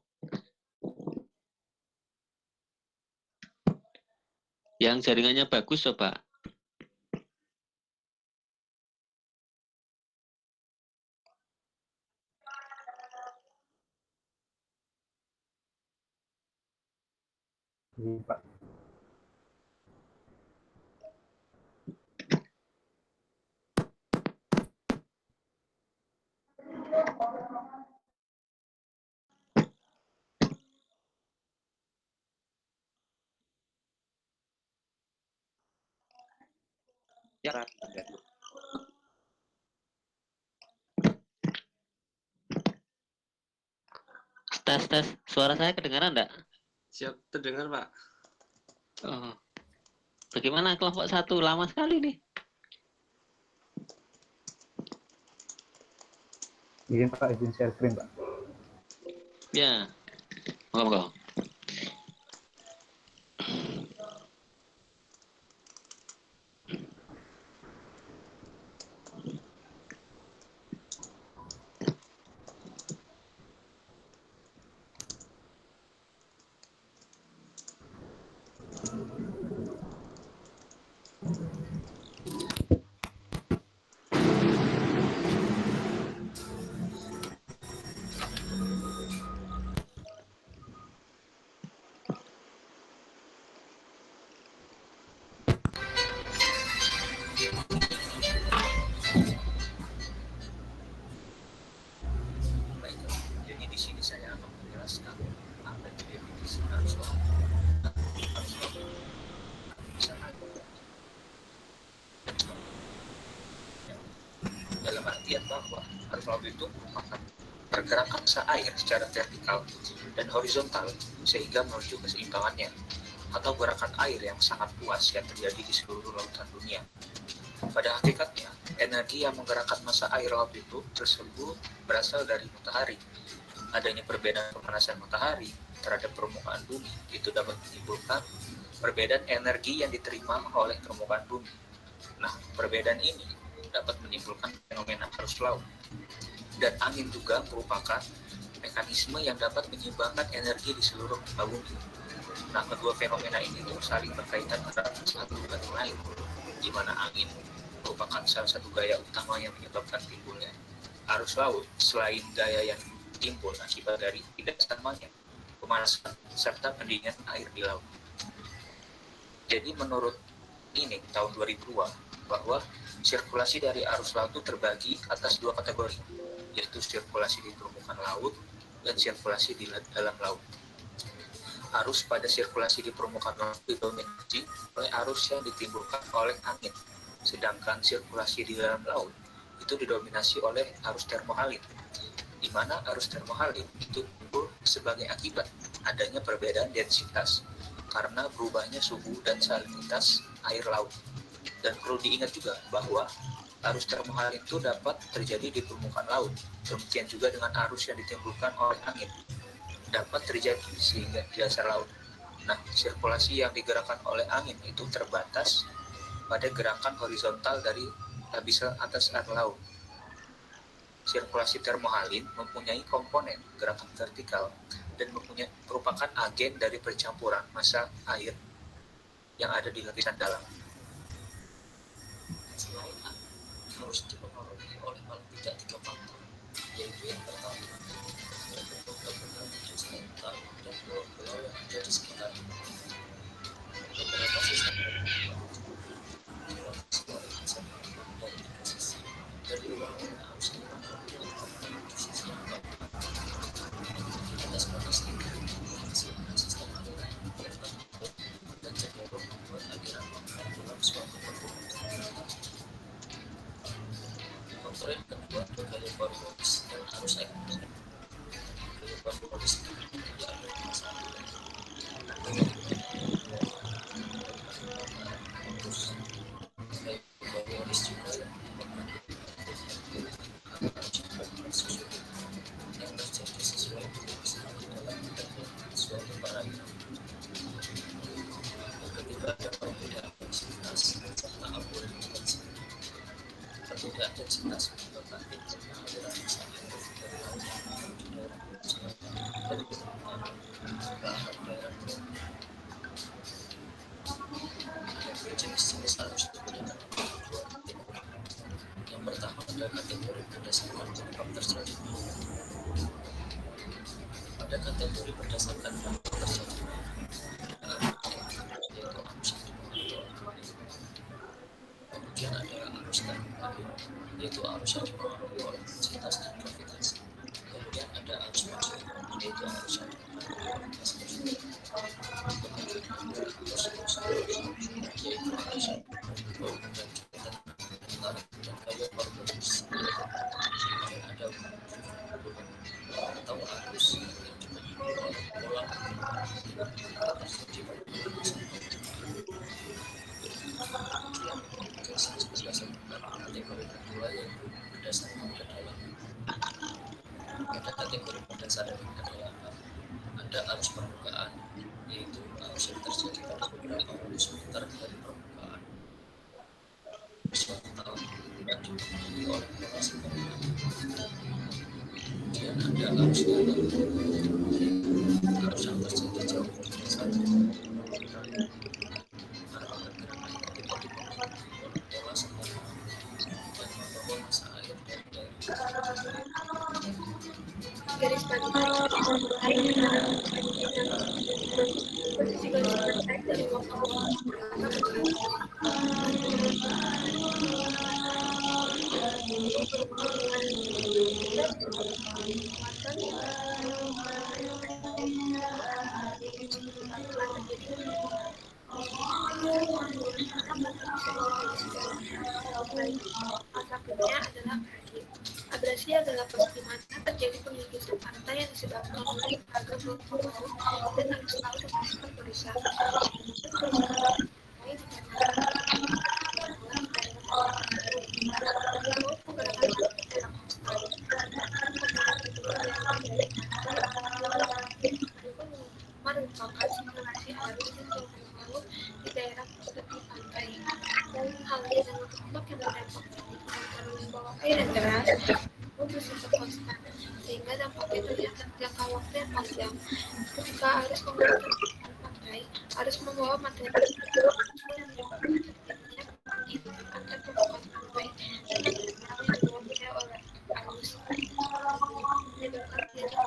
Yang jaringannya bagus coba. Iya, Pak. Ya. Tes. Suara saya kedengaran enggak? Siap, terdengar, Pak. Oh. Bagaimana kelompok 1? Lama sekali nih. Izin Pak, izin share screen Pak. Ya. Monggo. Jadi di sini saya akan menjelaskan apa itu definisi arus laut. Dalam artian bahwa arus laut itu merupakan pergerakan massa air secara vertikal dan horizontal sehingga menuju keseimbangannya, atau gerakan air yang sangat luas yang terjadi di seluruh lautan dunia. Pada hakikatnya, energi yang menggerakkan massa air laut itu tersebut berasal dari matahari. Adanya perbedaan pemanasan matahari terhadap permukaan bumi itu dapat menimbulkan perbedaan energi yang diterima oleh permukaan bumi. Nah, perbedaan ini dapat menimbulkan fenomena arus laut. Dan angin juga merupakan mekanisme yang dapat menyeimbangkan energi di seluruh muka bumi. Nah, kedua fenomena ini tuh saling berkaitan antara satu dengan lain, di mana angin merupakan salah satu gaya utama yang menyebabkan timbulnya arus laut, selain gaya yang timbul akibat dari tidak samanya pemanasan serta pendinginan air di laut. Jadi menurut ini tahun 2002 bahwa sirkulasi dari arus laut itu terbagi atas dua kategori, yaitu sirkulasi di permukaan laut dan sirkulasi di dalam laut. Arus pada sirkulasi di permukaan laut didominasi oleh arus yang ditimbulkan oleh angin, sedangkan sirkulasi di dalam laut itu didominasi oleh arus termohalit, di mana arus termohalit itu timbul sebagai akibat adanya perbedaan densitas karena berubahnya suhu dan salinitas air laut. Dan perlu diingat juga bahwa arus termohalit itu dapat terjadi di permukaan laut, demikian juga dengan arus yang ditimbulkan oleh angin dapat terjadi sehingga di dasar laut. Nah, sirkulasi yang digerakkan oleh angin itu terbatas pada gerakan horizontal dari lapisan atas air laut. Sirkulasi termohalit mempunyai komponen gerakan vertikal dan merupakan agen dari percampuran massa air yang ada di lapisan dalam. Selain harus dipengaruhi oleh paling tidak 3 faktor, yaitu yang pertama bentuk bangunan instrumental dan pulau-pulau yang ada di sekitar beberapa sistem dari posisi dari ruangan harus dipengaruhi oleh sisi yang atas batas tinggi intensitas menyebabkan timbulnya aliran massa air dari laut menuju daerah pemukiman dan kemudian berakhir daerah pemukiman. Jenis-jenis arus digunakan untuk dua kategori. Yang pertama ada kategori berdasarkan penyebab terjadinya. Pada kategori berdasarkan penyebab terjadinya, yaitu arus yang dipengaruhi oleh kemudian ada arus terkendali, yaitu arus yang dipengaruhi oleh densitas dan gravitasi. Kemudian ada arus majeur, yaitu arus yang dipengaruhi oleh gas positif. Kemudian ada yaitu arus yang dipengaruhi oleh dan juga tarik dan gaya organis. Kemudian ada atau arus yang dipengaruhi oleh pola terjadi pada kategori kedua yaitu berdasarkan kedalaman. Pada kategori berdasarkan kedalaman ada arus permukaan, yaitu arus yang terjadi pada beberapa ratus meter dari permukaan horizontal dan dipengaruhi oleh pola sebaliknya. Kemudian ada arus dalam, arus yang terjadi jauh dari dasar karena pergerakan ketika dipengaruhi oleh pola sebaliknya dan membawa massa air dari daerah garis pantai posisi garis pantai dari waktu adalah abrasi adalah di mana terjadi penggigisan pantai yang disebabkan oleh lembaga laut dan arus laut yang bersifat berusaha. Merupakan simulasi arus dan gelombang laut di daerah tepi pantai. Halnya dengan ombak yang berdampak antara bawah air yang deras bersifat konstan, sehingga dampaknya terlihat jangka waktu yang panjang. Ketika arus menggunakan pantai, arus membawa materi yang menyebabkan terjadinya penggigisan antar permukaan pantai dan yang dibawa oleh arus menyebabkan terjadinya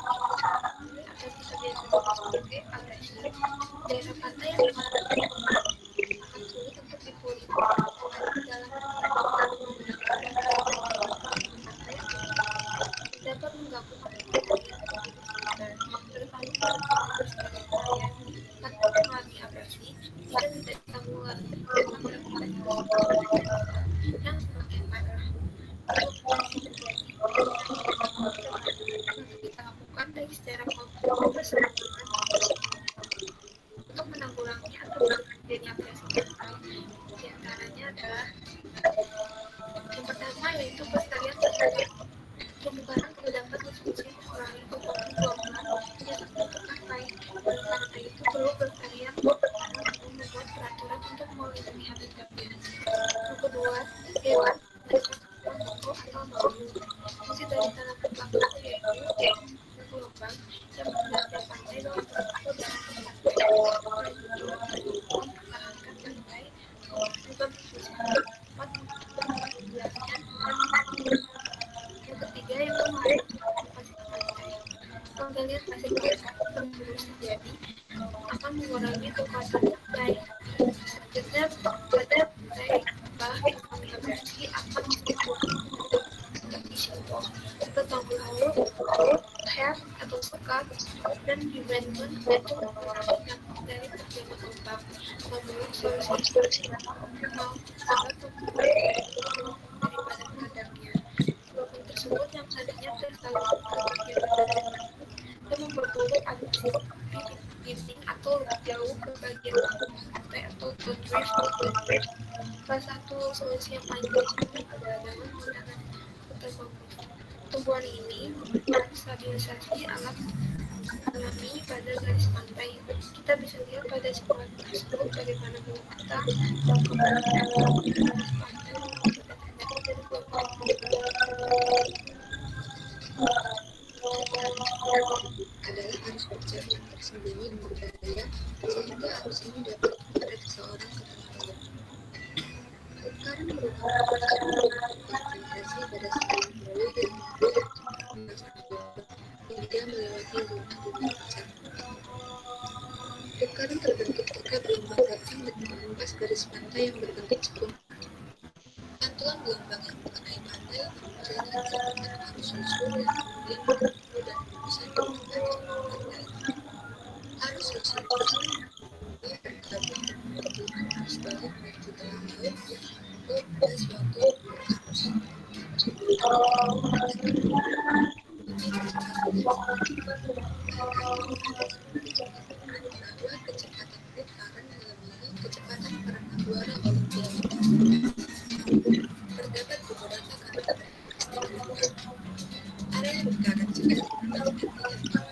atau bisa disebut sebagai abrasi. Daerah pantai yang akan sulit untuk dipulihkan dalam dapat mengganggu tanpa mengalami abrasi jika tidak ditanggulangi yang semakin parah. Kita lakukan dari secara konkret untuk menanggulangi atau terjadinya abrasi pantai. Di antaranya adalah yang pertama yaitu pelestarian terhadap terumbu karang tidak dapat disubsidi mengurangi gelombang yang sampai ke pantai. Oleh karena itu perlu pelestarian membuat peraturan untuk melindungi habitatnya. Yang kedua, hewan pokok atau bambu. Fungsi dari tanaman bambu yaitu gelombang yang mempertahankan pantai dalam bentuk dan pantai. Mempertahankan pantai juga berfungsi dapat memperluasnya. Yang ketiga yaitu pasir pantai. Penggalian pasir pantai terus terjadi akan mengurangi kekuatan pantai. Selanjutnya pada pantai yang mengabrasi akan seperti simbol, tanggul laut, her atau sekat, dan embankment untuk mengurangi dampak dari terjadinya gelombang. Namun solusi sangat daripada menghadapnya. Gelombang tersebut yang tadinya tersalur ke bagian badan dan memperburuk abrasi dinding atau lebih jauh ke bagian pantai atau drift. Salah satu solusi yang paling baik adalah dengan menggunakan hutan mangrove. Tumbuhan ini memberikan stabilisasi alam alami pada garis pantai. Kita bisa lihat pada sebuah tersebut bagaimana bulu kata dan kemudian garis pantai tidak terjadi dari gelombang sehingga arus ini dapat menghadap seseorang ke tengah laut. Karena merupakan konsentrasi pada sebelum melalui dan hingga melewati zona dunia pecah. Karena terbentuk ketika gelombang datang dan menghempas garis pantai yang berbentuk cepung. Pantulan gelombang yang mengenai pantai berjalan dengan arus susul yang kemudian bertemu dan berpusat di pantai. Arus susul tersebut bergabung dan menimbulkan arus balik dari di tengah laut ke suatu arus. Bahwa kecepatan putaran melebihi kecepatan peraturan Olimpiade. Terdapat beberapa karakteristik area lingkaran jika dibandingkan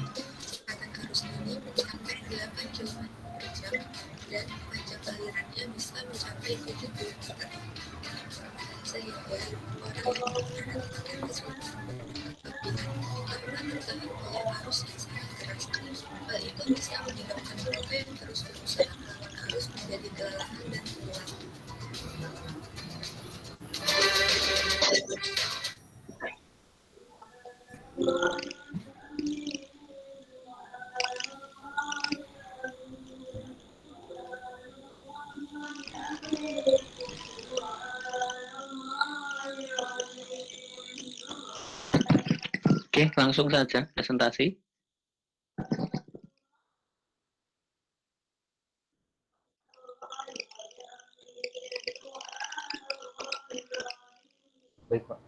kecepatan arus ini mencapai 8 km per jam dan panjang alirannya bisa mencapai 70 meter. Sehingga orang yang menantikan kesulitan karena tertahan oleh arus yang sangat keras. Hal itu bisa menyebabkan mereka yang terus berusaha melawan arus menjadi kelelahan dan tenggelam. Oke, langsung saja presentasi. Baik, Pak.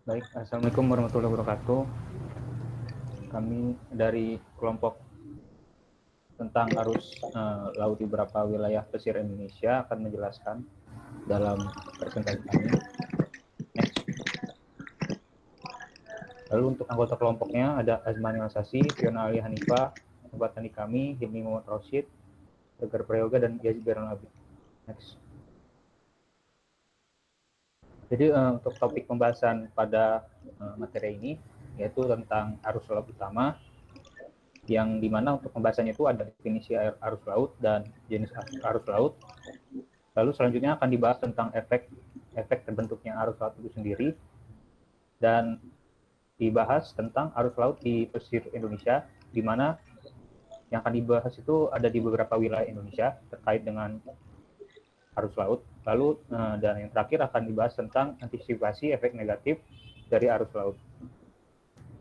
Baik, Assalamualaikum warahmatullahi wabarakatuh. Kami dari kelompok tentang arus laut di beberapa wilayah pesisir Indonesia akan menjelaskan dalam presentasi kami. Next. Lalu untuk anggota kelompoknya ada Azmani Masasi, Fiona Ali Hanifah, anggota kami Hilmi Muhammad Rashid, Tegar Prayoga, dan Yazid Beran Abid. Next. Jadi untuk topik pembahasan pada materi ini yaitu tentang arus laut utama, yang dimana untuk pembahasannya itu ada definisi arus laut dan jenis arus laut. Lalu selanjutnya akan dibahas tentang efek terbentuknya arus laut itu sendiri, dan dibahas tentang arus laut di pesisir Indonesia, di mana yang akan dibahas itu ada di beberapa wilayah Indonesia terkait dengan arus laut. Lalu dan yang terakhir akan dibahas tentang antisipasi efek negatif dari arus laut.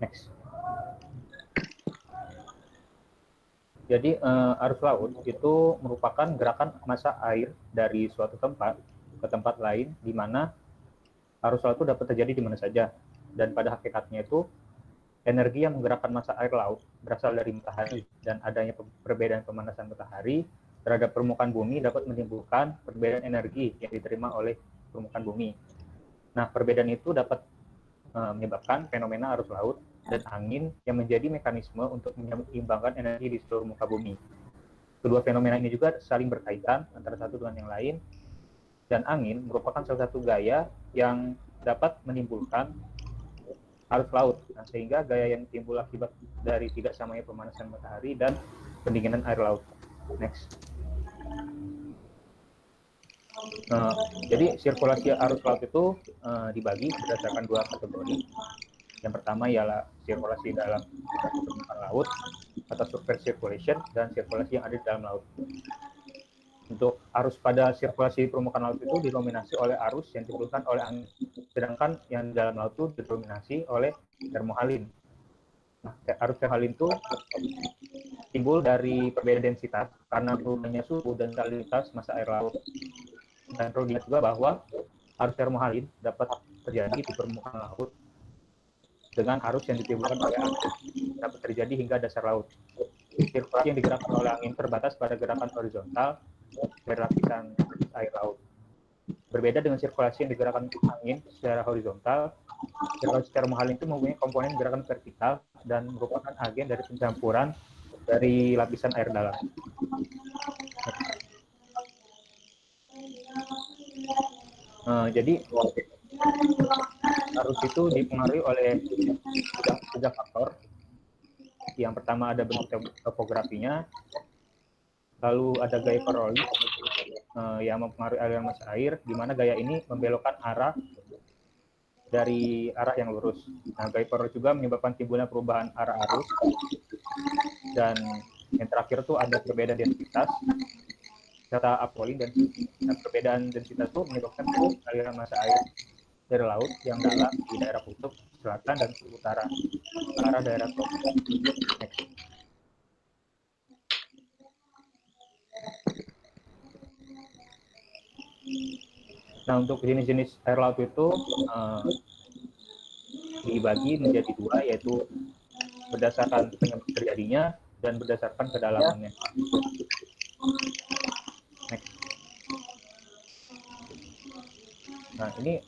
Next. Jadi arus laut itu merupakan gerakan massa air dari suatu tempat ke tempat lain, di mana arus laut itu dapat terjadi di mana saja. Dan pada hakikatnya itu energi yang menggerakkan massa air laut berasal dari matahari, dan adanya perbedaan pemanasan matahari terhadap permukaan bumi dapat menimbulkan perbedaan energi yang diterima oleh permukaan bumi. Nah, perbedaan itu dapat menyebabkan fenomena arus laut dan angin yang menjadi mekanisme untuk menyeimbangkan energi di seluruh muka bumi. Kedua fenomena ini juga saling berkaitan antara satu dengan yang lain, dan angin merupakan salah satu gaya yang dapat menimbulkan arus laut. Nah, sehingga gaya yang timbul akibat dari tidak samanya pemanasan matahari dan pendinginan air laut. Next. Jadi sirkulasi arus laut itu dibagi berdasarkan dua kategori. Yang pertama ialah sirkulasi dalam permukaan laut atau surface circulation, dan sirkulasi yang ada di dalam laut. Untuk arus pada sirkulasi permukaan laut itu didominasi oleh arus yang ditimbulkan oleh angin, sedangkan yang di dalam laut itu didominasi oleh termohalin. Nah, arus termohalin itu timbul dari perbedaan densitas karena berubahnya suhu dan salinitas massa air laut. Dan perlu diingat juga bahwa arus termohalin dapat terjadi di permukaan laut dengan arus yang ditimbulkan oleh angin dapat terjadi hingga dasar laut. Sirkulasi yang digerakkan oleh angin terbatas pada gerakan horizontal dari lapisan air laut. Berbeda dengan sirkulasi yang digerakkan angin secara horizontal, sirkulasi termohaline itu mempunyai komponen gerakan vertikal dan merupakan agen dari pencampuran dari lapisan air dalam. Jadi arus itu dipengaruhi oleh tiga faktor. Yang pertama ada bentuk topografinya, lalu ada gaya Coriolis yang mempengaruhi aliran massa air, di mana gaya ini membelokkan arah dari arah yang lurus. Nah, gaya Coriolis juga menyebabkan timbulnya perubahan arah arus, dan yang terakhir itu ada perbedaan densitas serta upwelling, dan perbedaan densitas itu menyebabkan aliran massa air dari laut yang dalam di daerah kutub selatan dan utara ke arah daerah tropis. Nah, untuk jenis-jenis air laut itu dibagi menjadi dua, yaitu berdasarkan penyebab terjadinya dan berdasarkan kedalamannya. Next. Nah, ini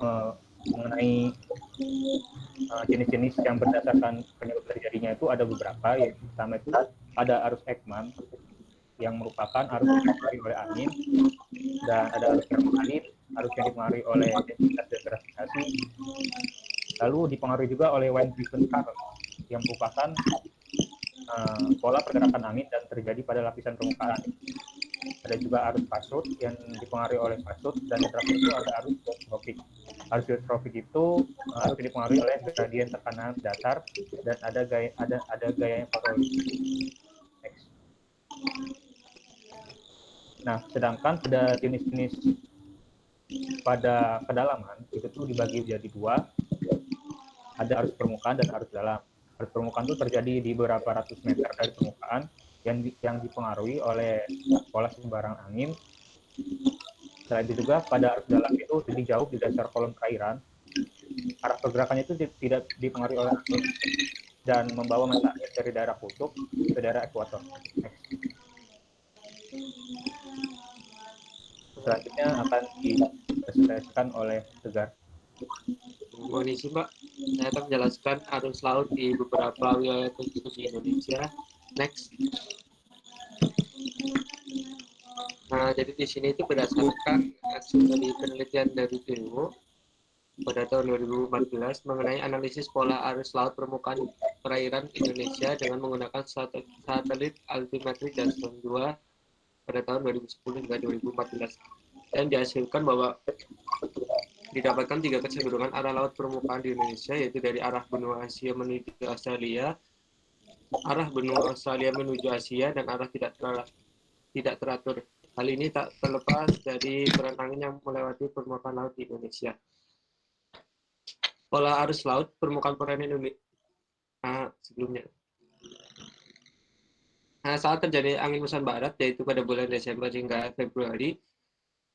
mengenai jenis-jenis yang berdasarkan penyebab terjadinya itu ada beberapa. Yang pertama itu ada arus Ekman yang merupakan arus yang dipengaruhi oleh angin, dan ada arus termohaline, arus yang dipengaruhi oleh densitas dan gravitasi, lalu dipengaruhi juga oleh wind driven current yang merupakan pola pergerakan angin dan terjadi pada lapisan permukaan. Ada juga arus pasut yang dipengaruhi oleh pasut, dan yang terakhir itu ada arus geotropik. Arus geotropik itu arus yang dipengaruhi oleh gradien tekanan datar, dan ada gaya yang Coriolis. Next. Nah, sedangkan pada jenis-jenis pada kedalaman itu tuh dibagi menjadi dua, ada arus permukaan dan arus dalam. Arus permukaan itu terjadi di beberapa ratus meter dari permukaan yang dipengaruhi oleh pola sembarang angin. Selain itu juga pada arus dalam itu lebih jauh di dasar kolom perairan, arah pergerakannya itu tidak dipengaruhi oleh angin dan membawa massa angin dari daerah kutub ke daerah ekuator. Selanjutnya akan dipresentasikan oleh Tegar. Mohon izin Pak, saya akan menjelaskan arus laut di beberapa wilayah tertentu di Indonesia. Next. Nah, jadi di sini itu berdasarkan hasil dari penelitian dari TEWO pada tahun 2014 mengenai analisis pola arus laut permukaan perairan Indonesia dengan menggunakan satelit altimetri Daston 2 pada tahun 2010 hingga 2014. Dan dihasilkan bahwa didapatkan 3 kecenderungan arah laut permukaan di Indonesia, yaitu dari arah benua Asia menuju Australia, arah benua Australia menuju Asia, dan arah tidak teratur. Hal ini tak terlepas dari peran angin yang melewati permukaan laut di Indonesia. Pola arus laut permukaan perairan Indonesia sebelumnya. Saat terjadi angin muson barat, yaitu pada bulan Desember hingga Februari,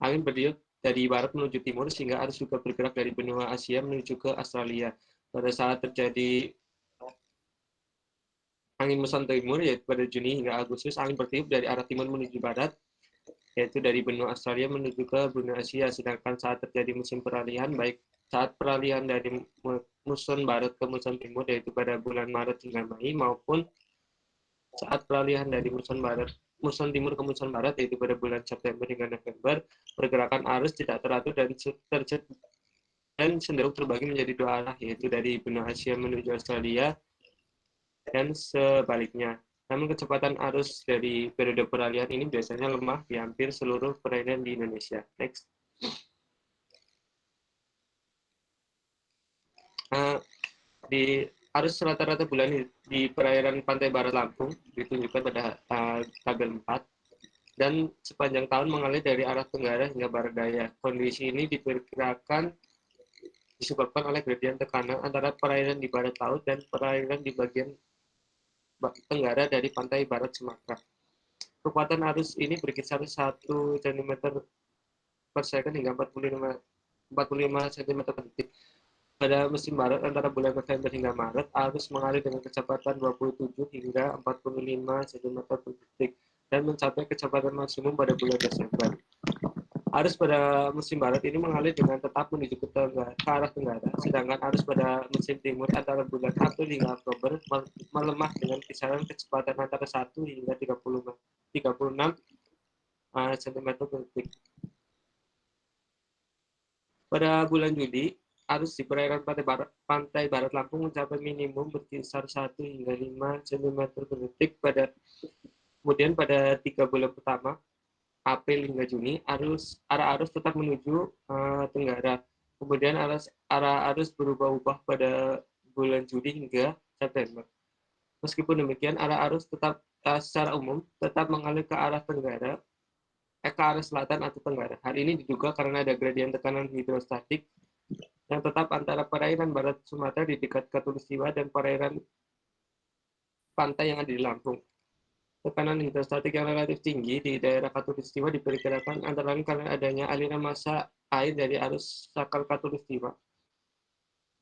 angin bertiup dari barat menuju timur, sehingga arus juga bergerak dari benua Asia menuju ke Australia. Pada saat terjadi angin muson timur, yaitu pada Juni hingga Agustus, angin bertiup dari arah timur menuju barat, yaitu dari benua Australia menuju ke benua Asia. Sedangkan saat terjadi musim peralihan, baik saat peralihan dari muson barat ke muson timur, yaitu pada bulan Maret hingga Mei, maupun saat peralihan dari muson timur ke muson barat, yaitu pada bulan September hingga November, pergerakan arus tidak teratur dan cenderung terbagi menjadi dua arah, yaitu dari benua Asia menuju Australia dan sebaliknya. Namun kecepatan arus dari periode peralihan ini biasanya lemah di hampir seluruh perairan di Indonesia. Next. Di arus rata-rata bulan di perairan pantai barat Lampung ditunjukkan pada tabel 4, dan sepanjang tahun mengalir dari arah tenggara hingga barat daya. Kondisi ini diperkirakan disebabkan oleh gradien tekanan antara perairan di barat laut dan perairan di bagian tenggara dari pantai barat Sumatera. Kecepatan arus ini berkisar 1 cm per second hingga 45 cm per detik. Pada musim barat antara bulan November hingga Maret, arus mengalir dengan kecepatan 27 hingga 45 cm per detik dan mencapai kecepatan maksimum pada bulan Desember. Arus pada musim barat ini mengalir dengan tetap menuju ke arah tenggara, sedangkan arus pada musim timur antara bulan April hingga Oktober melemah dengan kisaran kecepatan antara 1 hingga 36 cm per detik. Pada bulan Juli, arus di perairan pantai barat Lampung mencapai minimum berkisar 1 hingga 5 cm per detik. Kemudian pada 3 bulan pertama, April hingga Juni, arah arus tetap menuju tenggara. Kemudian arah arus berubah-ubah pada bulan Juli hingga September. Meskipun demikian, arah arus tetap secara umum tetap mengalir ke arah tenggara, ke arah selatan atau tenggara. Hal ini diduga karena ada gradien tekanan hidrostatik yang tetap antara perairan barat Sumatera di dekat Khatulistiwa dan perairan pantai yang ada di Lampung. Tekanan hidrostatik yang relatif tinggi di daerah Khatulistiwa diperkirakan antara lain karena adanya aliran massa air dari arus sakal Khatulistiwa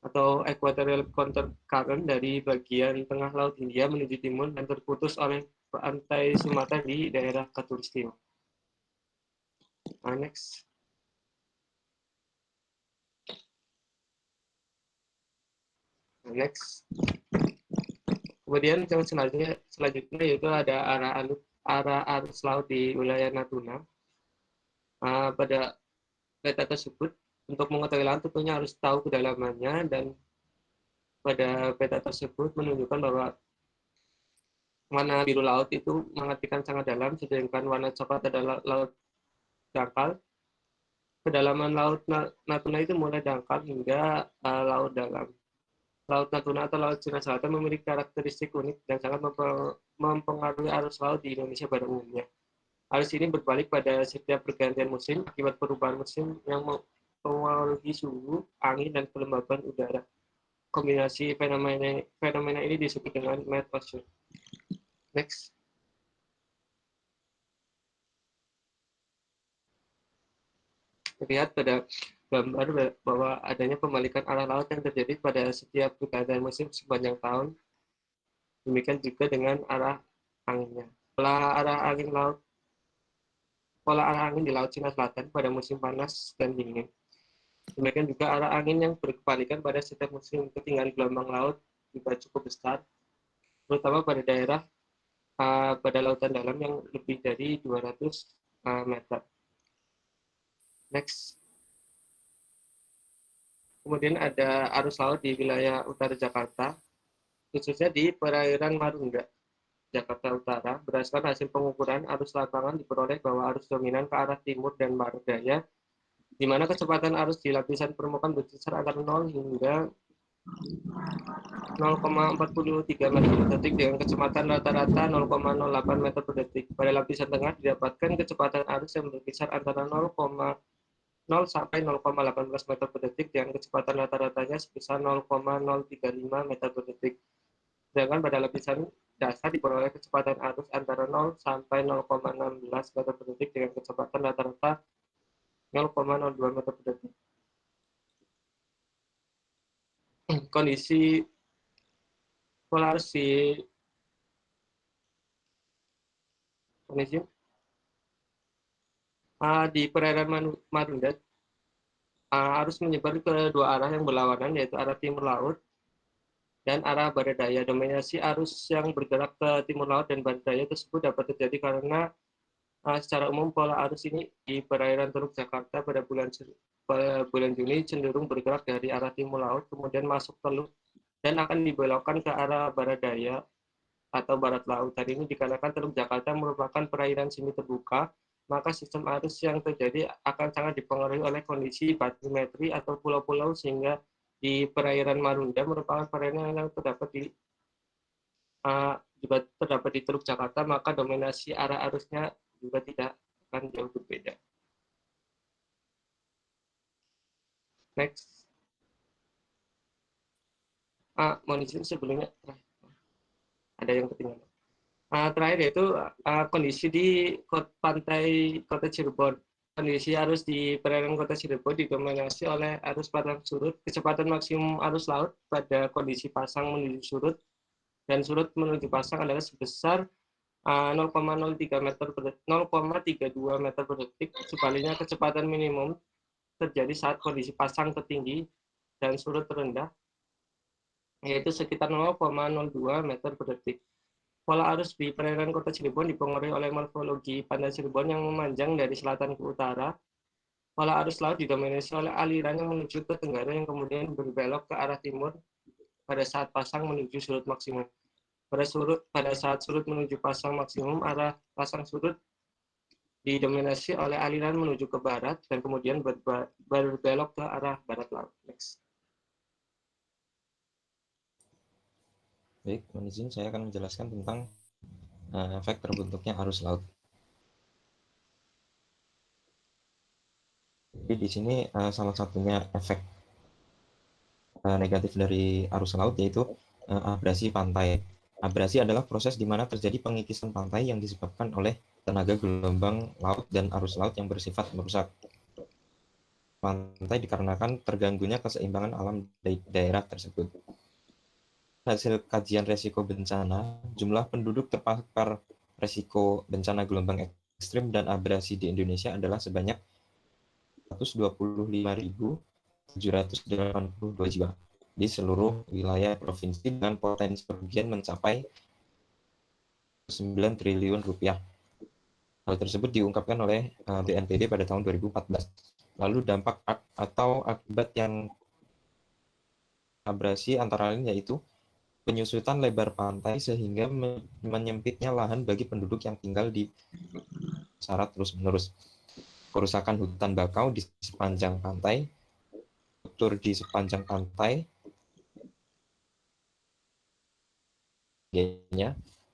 atau equatorial counter current dari bagian tengah Laut Hindia menuju timur dan terputus oleh pantai Sumatera di daerah Khatulistiwa. Next. Next. Kemudian yang selanjutnya yaitu ada arah arus laut di wilayah Natuna. Pada peta tersebut, untuk mengetahui laut tentunya harus tahu kedalamannya, dan pada peta tersebut menunjukkan bahwa warna biru laut itu mengartikan sangat dalam, sedangkan warna coklat adalah laut dangkal. Kedalaman laut Natuna itu mulai dangkal hingga laut dalam. Laut Natuna atau Laut Cina Selatan memiliki karakteristik unik dan sangat mempengaruhi arus laut di Indonesia pada umumnya. Arus ini berbalik pada setiap pergantian musim akibat perubahan musim yang mempengaruhi suhu, angin, dan kelembaban udara. Kombinasi fenomena ini disebut dengan melt ocean. Next. Lihat pada gambar bahwa adanya pembalikan arah laut yang terjadi pada setiap pergantian musim sepanjang tahun. Demikian juga dengan arah anginnya. Pola arah angin di Laut Cina Selatan pada musim panas dan dingin. Demikian juga arah angin yang berkebalikan pada setiap musim. Ketinggian gelombang laut juga cukup besar, terutama pada daerah pada lautan dalam yang lebih dari 200 meter. Next. Kemudian ada arus laut di wilayah utara Jakarta, khususnya di perairan Marunda, Jakarta Utara. Berdasarkan hasil pengukuran arus lapangan diperoleh bahwa arus dominan ke arah timur dan barat daya, di mana kecepatan arus di lapisan permukaan berkisar antara 0 hingga 0,43 meter per detik dengan kecepatan rata-rata 0,08 meter per detik. Pada lapisan tengah didapatkan kecepatan arus yang berkisar antara 0 sampai 0,18 meter per detik dengan kecepatan rata-ratanya sebesar 0,035 meter per detik. Sedangkan pada lapisan dasar diperoleh kecepatan arus antara 0 sampai 0,16 meter per detik dengan kecepatan rata-rata 0,02 meter per detik. Kondisi pola arus di perairan Marunda, arus menyebar ke dua arah yang berlawanan, yaitu arah timur laut dan arah barat daya. Dominasi arus yang bergerak ke timur laut dan barat daya tersebut dapat terjadi karena secara umum pola arus ini di perairan Teluk Jakarta pada bulan Juni cenderung bergerak dari arah timur laut, kemudian masuk Teluk dan akan dibelokkan ke arah barat daya atau barat laut. Hal ini dikarenakan Teluk Jakarta merupakan perairan semi terbuka, maka sistem arus yang terjadi akan sangat dipengaruhi oleh kondisi batimetri atau pulau-pulau, sehingga di perairan Marunda merupakan perairan yang terdapat di Teluk Jakarta, maka dominasi arah arusnya juga tidak akan jauh berbeda. Next. Mohon izin sebelumnya ada yang ketinggalan. Terakhir yaitu kondisi di pantai Kota Cirebon. Kondisi arus di perairan Kota Cirebon didominasi oleh arus pasang surut. Kecepatan maksimum arus laut pada kondisi pasang menuju surut dan surut menuju pasang adalah sebesar 0,32 meter per detik. Sebaliknya kecepatan minimum terjadi saat kondisi pasang tertinggi dan surut terendah, yaitu sekitar 0,02 meter per detik. Pola arus di perairan kota Cirebon dipengaruhi oleh morfologi pantai Cirebon yang memanjang dari selatan ke utara. Pola arus laut didominasi oleh aliran yang menuju ke tenggara yang kemudian berbelok ke arah timur pada saat pasang menuju surut maksimum. Pada saat surut menuju pasang maksimum, arah pasang surut didominasi oleh aliran menuju ke barat dan kemudian berbelok ke arah barat laut. Next. Baik, mohon izin saya akan menjelaskan tentang efek terbentuknya arus laut. Jadi di sini salah satunya efek negatif dari arus laut yaitu abrasi pantai. Abrasi adalah proses di mana terjadi pengikisan pantai yang disebabkan oleh tenaga gelombang laut dan arus laut yang bersifat merusak pantai dikarenakan terganggunya keseimbangan alam di daerah tersebut. Hasil kajian resiko bencana, jumlah penduduk terpapar resiko bencana gelombang ekstrim dan abrasi di Indonesia adalah sebanyak 125.782 jiwa di seluruh wilayah provinsi dengan potensi kerugian mencapai 9 triliun rupiah. Hal tersebut diungkapkan oleh BNPB pada tahun 2014. Lalu dampak atau akibat yang abrasi antara lain yaitu penyusutan lebar pantai sehingga menyempitnya lahan bagi penduduk yang tinggal di syarat terus-menerus. Kerusakan hutan bakau di sepanjang pantai, struktur di sepanjang pantai,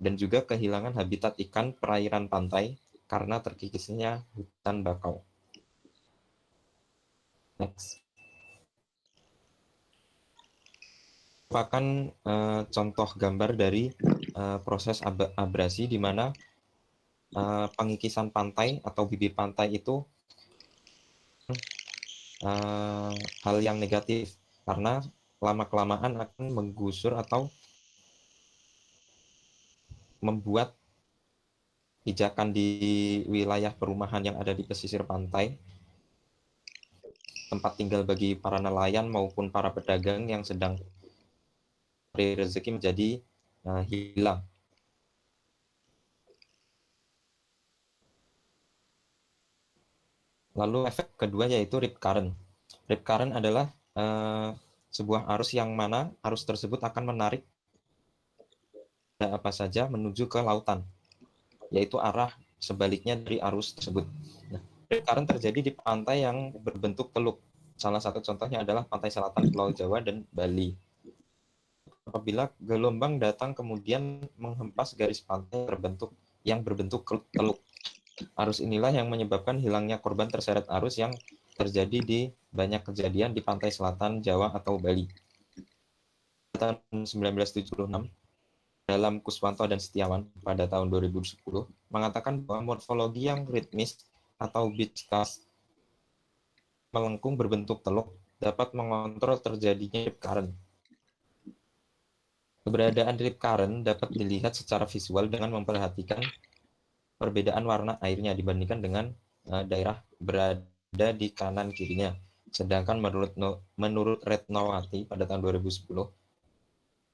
dan juga kehilangan habitat ikan perairan pantai karena terkikisnya hutan bakau. Next. Merupakan contoh gambar dari proses abrasi di mana pengikisan pantai atau bibir pantai itu hal yang negatif karena lama-kelamaan akan menggusur atau membuat pijakan di wilayah perumahan yang ada di pesisir pantai, tempat tinggal bagi para nelayan maupun para pedagang yang sedang mencari rezeki menjadi hilang. Lalu efek kedua yaitu rip current. Rip current adalah sebuah arus yang mana arus tersebut akan menarik apa saja menuju ke lautan, yaitu arah sebaliknya dari arus tersebut. Nah, rip current terjadi di pantai yang berbentuk teluk. Salah satu contohnya adalah pantai selatan Pulau Jawa dan Bali. Apabila gelombang datang kemudian menghempas garis pantai yang berbentuk teluk. Arus inilah yang menyebabkan hilangnya korban terseret arus yang terjadi di banyak kejadian di pantai selatan Jawa atau Bali. Tahun 1976, dalam Kuswanto dan Setiawan pada tahun 2010 mengatakan bahwa morfologi yang ritmis atau beach cast melengkung berbentuk teluk dapat mengontrol terjadinya rip current. Keberadaan rip current dapat dilihat secara visual dengan memperhatikan perbedaan warna airnya dibandingkan dengan daerah berada di kanan kirinya. Sedangkan menurut Retnowati pada tahun 2010,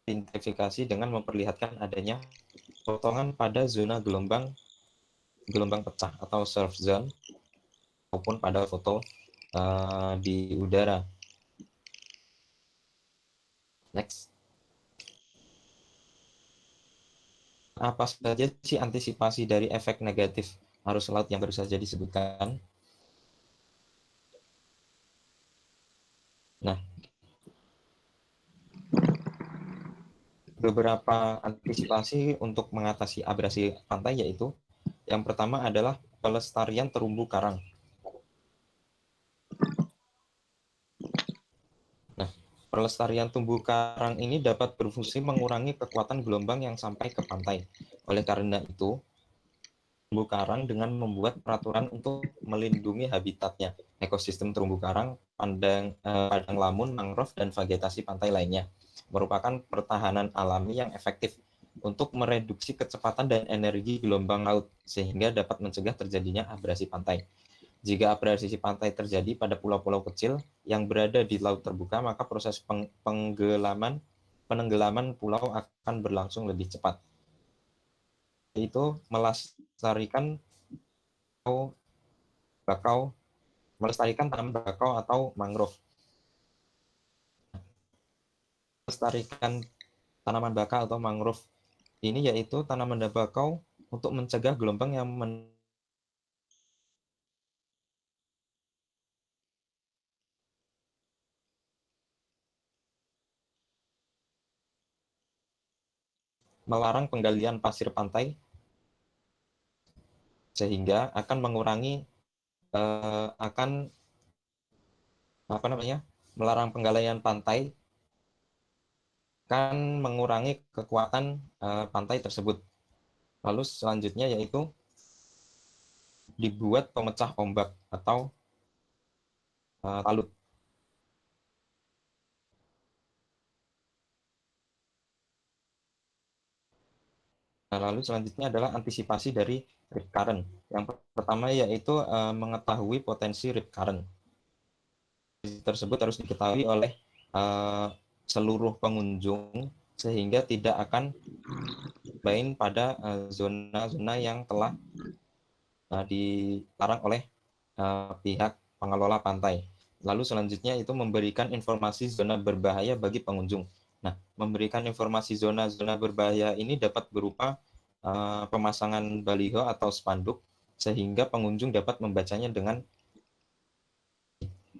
identifikasi dengan memperlihatkan adanya potongan pada zona gelombang pecah atau surf zone maupun pada foto di udara. Next. Apa saja sih antisipasi dari efek negatif arus laut yang baru saja disebutkan? Nah, beberapa antisipasi untuk mengatasi abrasi pantai yaitu yang pertama adalah pelestarian terumbu karang. Nah, pelestarian terumbu karang ini dapat berfungsi mengurangi kekuatan gelombang yang sampai ke pantai. Oleh karena itu, terumbu karang dengan membuat peraturan untuk melindungi habitatnya, ekosistem terumbu karang, padang lamun, mangrove, dan vegetasi pantai lainnya, merupakan pertahanan alami yang efektif untuk mereduksi kecepatan dan energi gelombang laut sehingga dapat mencegah terjadinya abrasi pantai. Jika abrasi pantai terjadi pada pulau-pulau kecil yang berada di laut terbuka, maka proses penenggelaman pulau akan berlangsung lebih cepat. Yaitu melestarikan tanaman bakau atau mangrove. Melestarikan tanaman bakau atau mangrove ini yaitu tanaman bakau untuk mencegah gelombang yang melarang penggalian pasir pantai sehingga akan mengurangi melarang penggalian pantai akan mengurangi kekuatan pantai tersebut. Lalu selanjutnya yaitu dibuat pemecah ombak atau talut. Lalu selanjutnya adalah antisipasi dari rip current. Yang pertama yaitu mengetahui potensi rip current. Tersebut harus diketahui oleh seluruh pengunjung sehingga tidak akan main pada zona-zona yang telah dilarang oleh pihak pengelola pantai. Lalu selanjutnya itu memberikan informasi zona berbahaya bagi pengunjung. Nah, memberikan informasi zona-zona berbahaya ini dapat berupa pemasangan baliho atau spanduk sehingga pengunjung dapat membacanya dengan.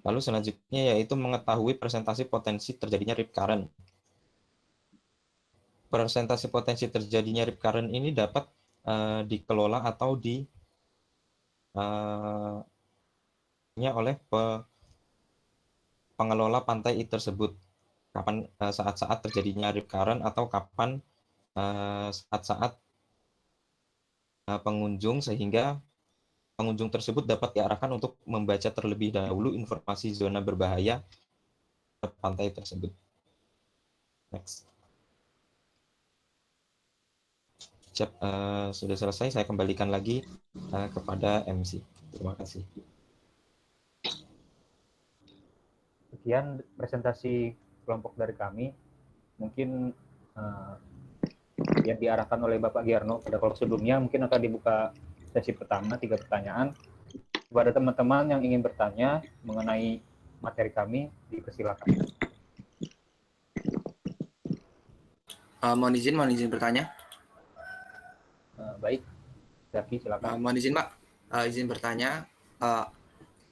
Lalu selanjutnya yaitu mengetahui presentasi potensi terjadinya rip current. Presentasi potensi terjadinya rip current ini dapat dikelola atau oleh pengelola pantai tersebut. Kapan saat-saat terjadinya rip current atau kapan saat-saat pengunjung sehingga pengunjung tersebut dapat diarahkan untuk membaca terlebih dahulu informasi zona berbahaya pantai tersebut. Next. Sudah selesai, saya kembalikan lagi kepada MC. Terima kasih. Sekian presentasi kelompok dari kami. Mungkin yang diarahkan oleh Bapak Giarno pada kelompok sebelumnya, mungkin akan dibuka sesi pertama, 3 pertanyaan. Kepada teman-teman yang ingin bertanya mengenai materi kami, dipersilakan. Mohon izin bertanya. Baik, Zaki silakan. Mohon izin Pak, izin bertanya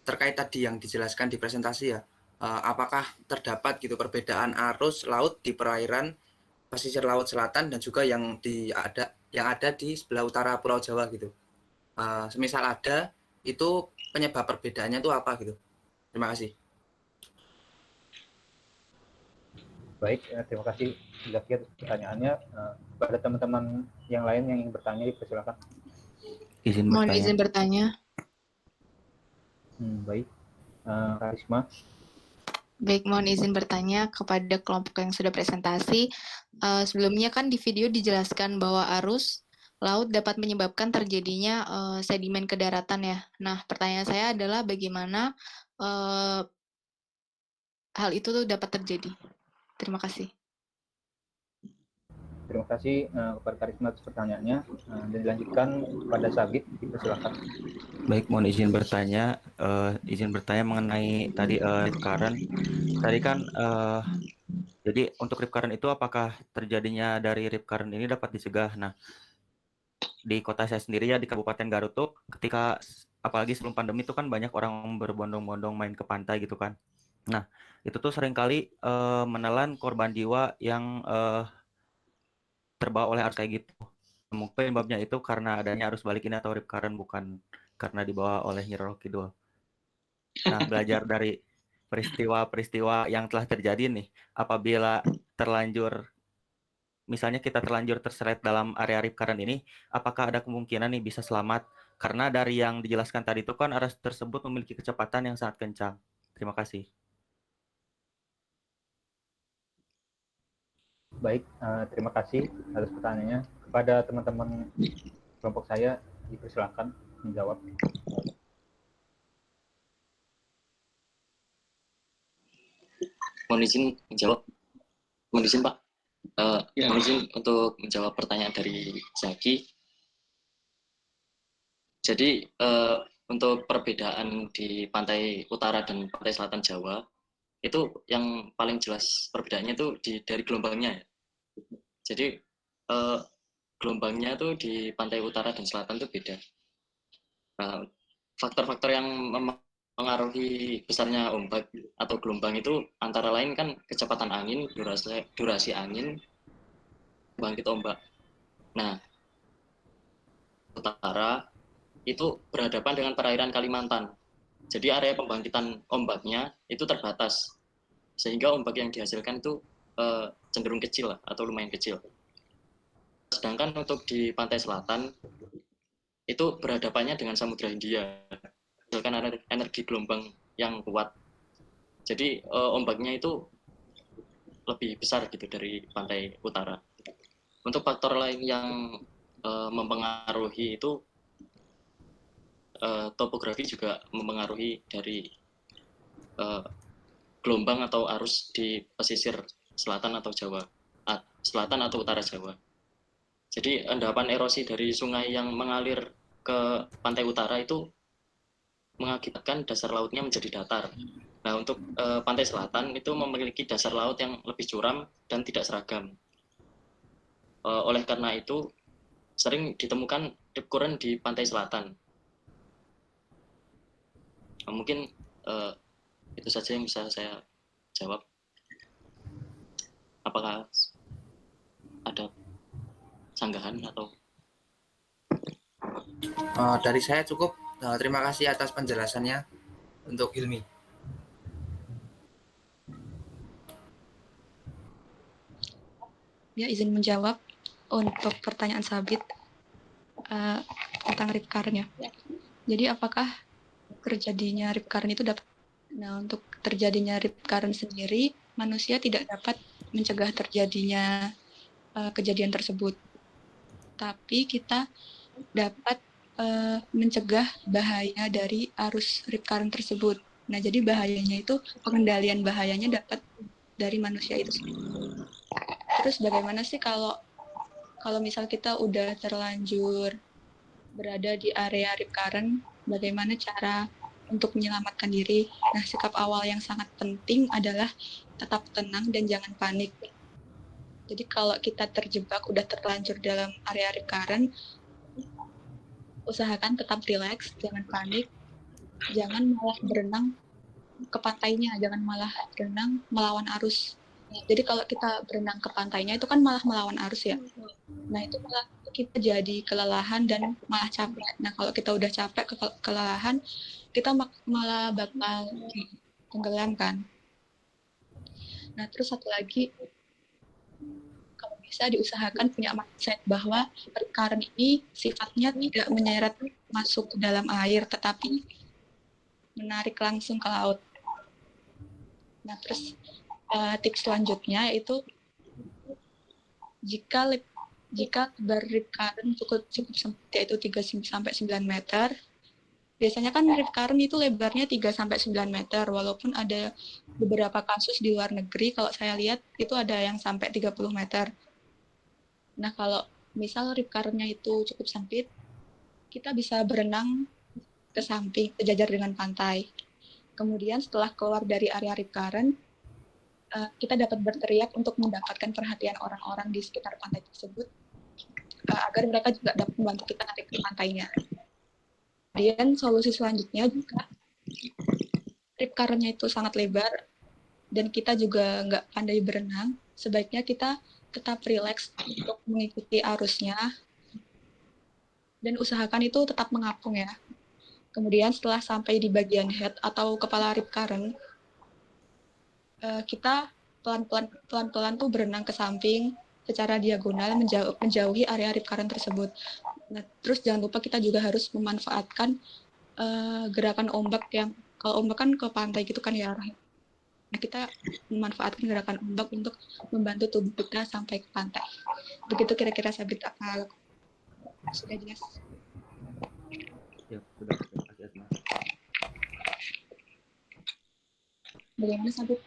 terkait tadi yang dijelaskan di presentasi ya. Apakah terdapat gitu perbedaan arus laut di perairan pesisir laut selatan dan juga yang ada di sebelah utara Pulau Jawa gitu. Semisal ada, itu penyebab perbedaannya itu apa gitu. Terima kasih. Baik, terima kasih Zaki atas pertanyaannya. Pada teman-teman yang lain yang ingin bertanya, dipersilakan. Mohon izin bertanya. Baik, Karisma. Baik, mohon izin bertanya kepada kelompok yang sudah presentasi. Sebelumnya kan di video dijelaskan bahwa arus laut dapat menyebabkan terjadinya sedimen ke daratan ya. Nah, pertanyaan saya adalah bagaimana hal itu tuh dapat terjadi. Terima kasih. Terima kasih kepada Karisma atas pertanyaannya. Dan dilanjutkan pada Sabit, dipersilakan. Baik, mohon izin bertanya mengenai tadi rip current. Tadi kan jadi untuk rip current itu apakah terjadinya dari rip current ini dapat dicegah? Nah, di kota saya sendiri ya di Kabupaten Garut tuh ketika apalagi sebelum pandemi itu kan banyak orang berbondong-bondong main ke pantai gitu kan. Nah, itu tuh seringkali menelan korban jiwa yang terbawa oleh arus kayak gitu. Mungkin penyebabnya itu karena adanya arus balik ini atau rip current, bukan karena dibawa oleh Nyi Roro Kidul. Nah, belajar dari peristiwa-peristiwa yang telah terjadi nih, apabila misalnya kita terlanjur terseret dalam area rip current ini, apakah ada kemungkinan nih bisa selamat? Karena dari yang dijelaskan tadi itu kan arus tersebut memiliki kecepatan yang sangat kencang. Terima kasih. Baik, terima kasih atas pertanyaannya. Kepada teman-teman kelompok saya, dipersilakan menjawab. Mohon izin menjawab. Mohon izin Pak. Ya. Mohon izin untuk menjawab pertanyaan dari Zaki. Jadi untuk perbedaan di pantai utara dan pantai selatan Jawa itu yang paling jelas perbedaannya itu dari gelombangnya ya. Jadi gelombangnya itu di pantai utara dan selatan itu beda. Faktor-faktor yang mempengaruhi besarnya ombak atau gelombang itu antara lain kan kecepatan angin, durasi angin, bangkit ombak. Nah, utara itu berhadapan dengan perairan Kalimantan. Jadi area pembangkitan ombaknya itu terbatas, sehingga ombak yang dihasilkan itu cenderung kecil atau lumayan kecil. Sedangkan untuk di pantai selatan itu berhadapannya dengan Samudra Hindia, menghasilkan energi gelombang yang kuat. Jadi ombaknya itu lebih besar gitu dari pantai utara. Untuk faktor lain yang mempengaruhi itu topografi juga mempengaruhi dari gelombang atau arus di pesisir selatan atau Jawa, selatan atau utara Jawa. Jadi endapan erosi dari sungai yang mengalir ke pantai utara itu mengakibatkan dasar lautnya menjadi datar. Nah, untuk pantai selatan itu memiliki dasar laut yang lebih curam dan tidak seragam. Oleh karena itu, sering ditemukan deep current di pantai selatan. Mungkin itu saja yang bisa saya jawab. Apakah ada sanggahan atau? Dari saya cukup. Terima kasih atas penjelasannya untuk Hilmi. Ya, izin menjawab untuk pertanyaan Sabit tentang rip current ya. Jadi apakah terjadinya rip current itu dapat? Nah, untuk terjadinya rip current sendiri, manusia tidak dapat mencegah terjadinya kejadian tersebut. Tapi kita dapat mencegah bahaya dari arus rip current tersebut. Nah, jadi bahayanya itu, pengendalian bahayanya dapat dari manusia itu sendiri. Terus bagaimana sih kalau misal kita udah terlanjur berada di area rip current, bagaimana cara untuk menyelamatkan diri? Nah, sikap awal yang sangat penting adalah tetap tenang dan jangan panik. Jadi kalau kita terjebak, udah terlanjur dalam area rip current, usahakan tetap rileks, jangan panik, jangan malah berenang ke pantainya, jangan malah berenang melawan arus. Jadi kalau kita berenang ke pantainya itu kan malah melawan arus ya. Nah itu malah kita jadi kelelahan dan malah capek. Nah kalau kita udah capek, kelelahan, kita malah bakal tenggelam kan. Nah terus satu lagi, kalau bisa diusahakan punya mindset bahwa rip current ini sifatnya tidak menyeret masuk ke dalam air, tetapi menarik langsung ke laut. Nah terus tips selanjutnya yaitu jika rip current cukup sempit, yaitu 3-9 meter, biasanya kan rip current itu lebarnya 3-9 meter, walaupun ada beberapa kasus di luar negeri, kalau saya lihat itu ada yang sampai 30 meter. Nah, kalau misal rip current-nya itu cukup sempit, kita bisa berenang ke samping, sejajar dengan pantai. Kemudian setelah keluar dari area rip current, kita dapat berteriak untuk mendapatkan perhatian orang-orang di sekitar pantai tersebut, agar mereka juga dapat membantu kita narik ke pantainya. Kemudian solusi selanjutnya juga rip current-nya itu sangat lebar dan kita juga nggak pandai berenang, sebaiknya kita tetap rileks untuk mengikuti arusnya dan usahakan itu tetap mengapung ya. Kemudian setelah sampai di bagian head atau kepala rip current, kita pelan-pelan tuh berenang ke samping secara diagonal menjauhi area rip current tersebut. Nah, terus jangan lupa kita juga harus memanfaatkan gerakan ombak yang, kalau ombak kan ke pantai gitu kan ya, Nah, kita memanfaatkan gerakan ombak untuk membantu tubuh kita sampai ke pantai. Begitu kira-kira Sabit, apa sudah jelas? Ya, sudah terima kasih Asma. Bagaimana Sabit?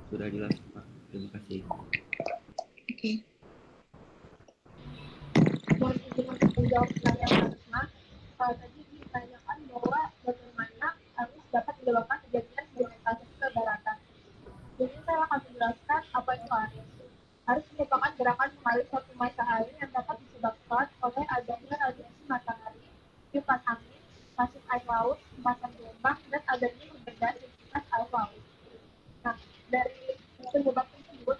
Sudah jelas Pak, terima kasih. Oke. Mohon izin untuk menjawab pertanyaan Asma. Tadi ditanyakan bahwa bagaimana arus dapat menyebabkan terjadinya sedimentasi ke daratan. Jadi saya akan menjelaskan apa itu arus. Arus merupakan gerakan mengalir suatu massa air yang dapat disebabkan oleh adanya radiasi matahari, tiupan angin, pasang air laut, pasang gelombang, dan adanya perbedaan intensitas air laut. Nah, dari penyebab tersebut,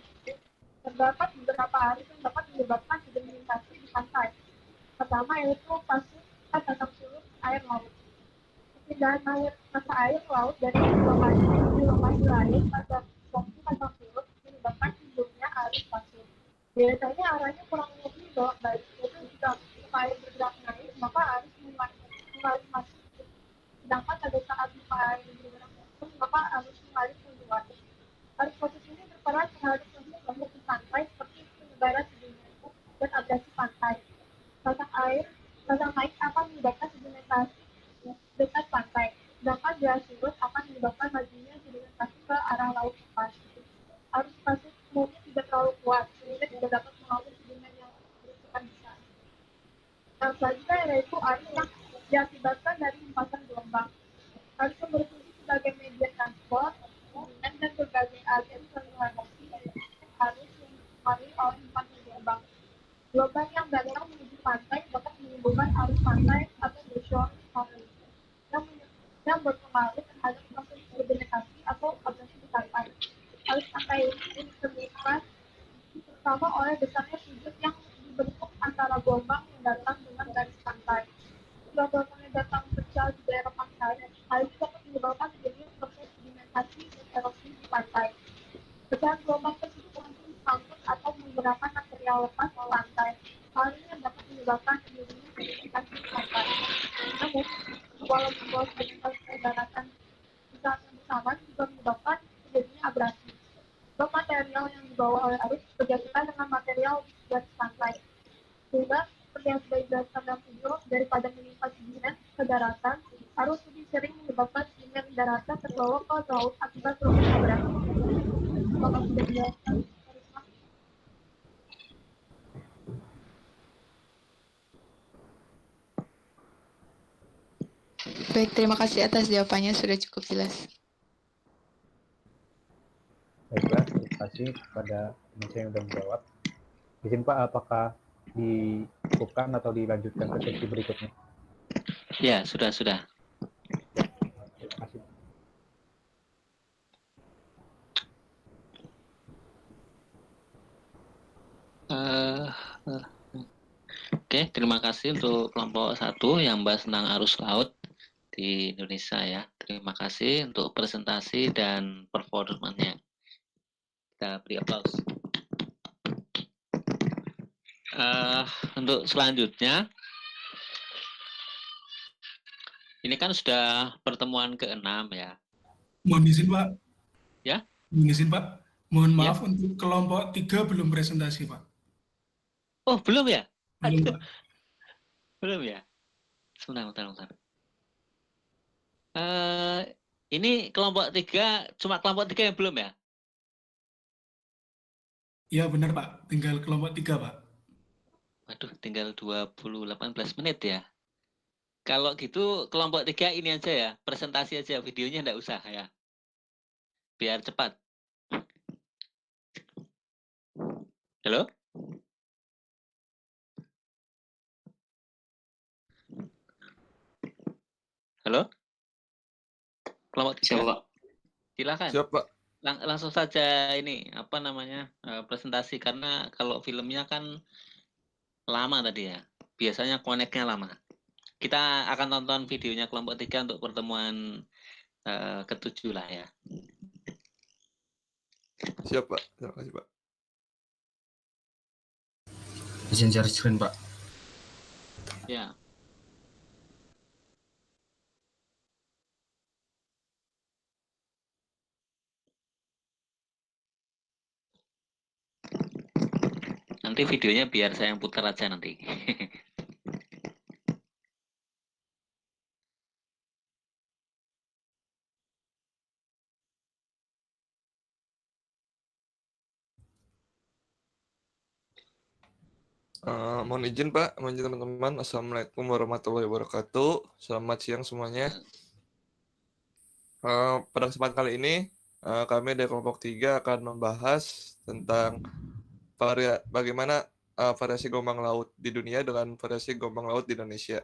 terdapat beberapa arus yang dapat menyebabkan sedimentasi di pantai. Pertama yaitu pasang pasang surut air laut. Perpindahan air massa air laut dari lokasi lain pada waktu pasang surut menyebabkan timbulnya arus pasang. Biasanya arahnya kurang lebih bolak-balik. Yaitu jika air bergerak naik, maka arus mengalir masuk. Sedangkan pada saat air bergerak turun, maka arus mengalir keluar. Arus pasang ini berperan terhadap proses di pantai seperti penyebaran sedimen dan abrasi pantai. Pasang naik akan menyebabkan sedimentasi dekat pantai, sedangkan biaya surut akan menyebabkan majunya sedimentasi ke arah laut lepas. Arus pasang umumnya tidak terlalu kuat, sehingga tidak dapat mengangkut sedimen yang berukuran besar. Yang selanjutnya yaitu arus yang diakibatkan dari hempasan gelombang. Arus yang berfungsi sebagai media transport, sedimen dan berbagai agen sedimentasi arus yang dipengaruhi oleh hempasan gelombang. Gelombang yang datang menuju pantai dapat menimbulkan arus pantai atau shore current yang berpengaruh terhadap proses sedimentasi atau abrasi di pantai. Arus pantai ini disebabkan terutama oleh besarnya sudut yang dibentuk antara gelombang yang datang dengan garis pantai. Jika gelombang yang datang pecah di daerah pantai, hal itu dapat menyebabkan terjadinya proses sedimentasi dan erosi di pantai. Pecahan gelombang tersebut langsung disangkut atau menggerakkan material lepas ke pantai. Hal ini yang dapat menyebabkan terjadinya sedimentasi di pantai. Namun, walaupun bahwa sedimentasi ke daratan di saat yang bersamaan juga menyebabkan terjadinya abrasi. Sebab material yang dibawa oleh arus berjatuhan dengan material di garis pantai. Sehingga, seperti yang sudah dijelaskan dalam video, daripada menimpa sedimen ke daratan, arus lebih sering menyebabkan sedimen daratan terbawa ke laut akibat proses abrasi. Apakah sudah dijelaskan? Baik, terima kasih atas jawabannya, sudah cukup jelas. Baiklah, terima kasih kepada pemirsa yang sudah menjawab. Izin Pak, apakah dicukupkan atau dilanjutkan ke sesi berikutnya? Ya, sudah. Terima kasih. Oke, terima kasih untuk kelompok 1 yang bahas tentang arus laut di Indonesia ya. Terima kasih untuk presentasi dan performanya. Kita beri aplaus. Untuk selanjutnya, ini kan sudah pertemuan ke-6 ya. Mohon izin Pak. Ya? Mohon izin Pak. Mohon maaf untuk kelompok 3 belum presentasi Pak. Oh, belum ya? Belum Pak. Belum ya? Sebentar. Ini kelompok 3, cuma kelompok 3 yang belum ya? Iya benar Pak, tinggal kelompok 3 Pak. Waduh, tinggal 18 menit ya. Kalau gitu kelompok 3 ini aja ya, presentasi aja, videonya enggak usah ya. Biar cepat. Halo? Halo? Kelompok 3. Siap, Pak. Silakan. Siap, Pak. Langsung saja ini, apa namanya, presentasi. Karena kalau filmnya kan lama tadi ya. Biasanya koneknya lama. Kita akan tonton videonya kelompok 3 untuk pertemuan ke-7 lah ya. Siap, Pak. Terima kasih, Pak. Izin share screen, Pak. Ya. Nanti videonya biar saya yang putar aja nanti. Mohon izin Pak, mohon izin teman-teman. Assalamualaikum warahmatullahi wabarakatuh. Selamat siang semuanya. Pada kesempatan kali ini, kami dari kelompok 3 akan membahas tentang bagaimana variasi gelombang laut di dunia dengan variasi gelombang laut di Indonesia.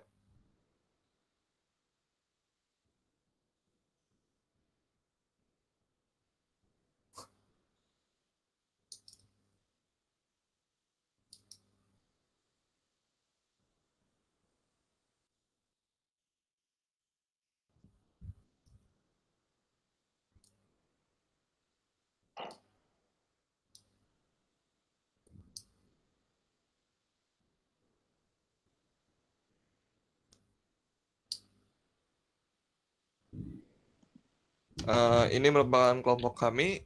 Ini merupakan kelompok kami,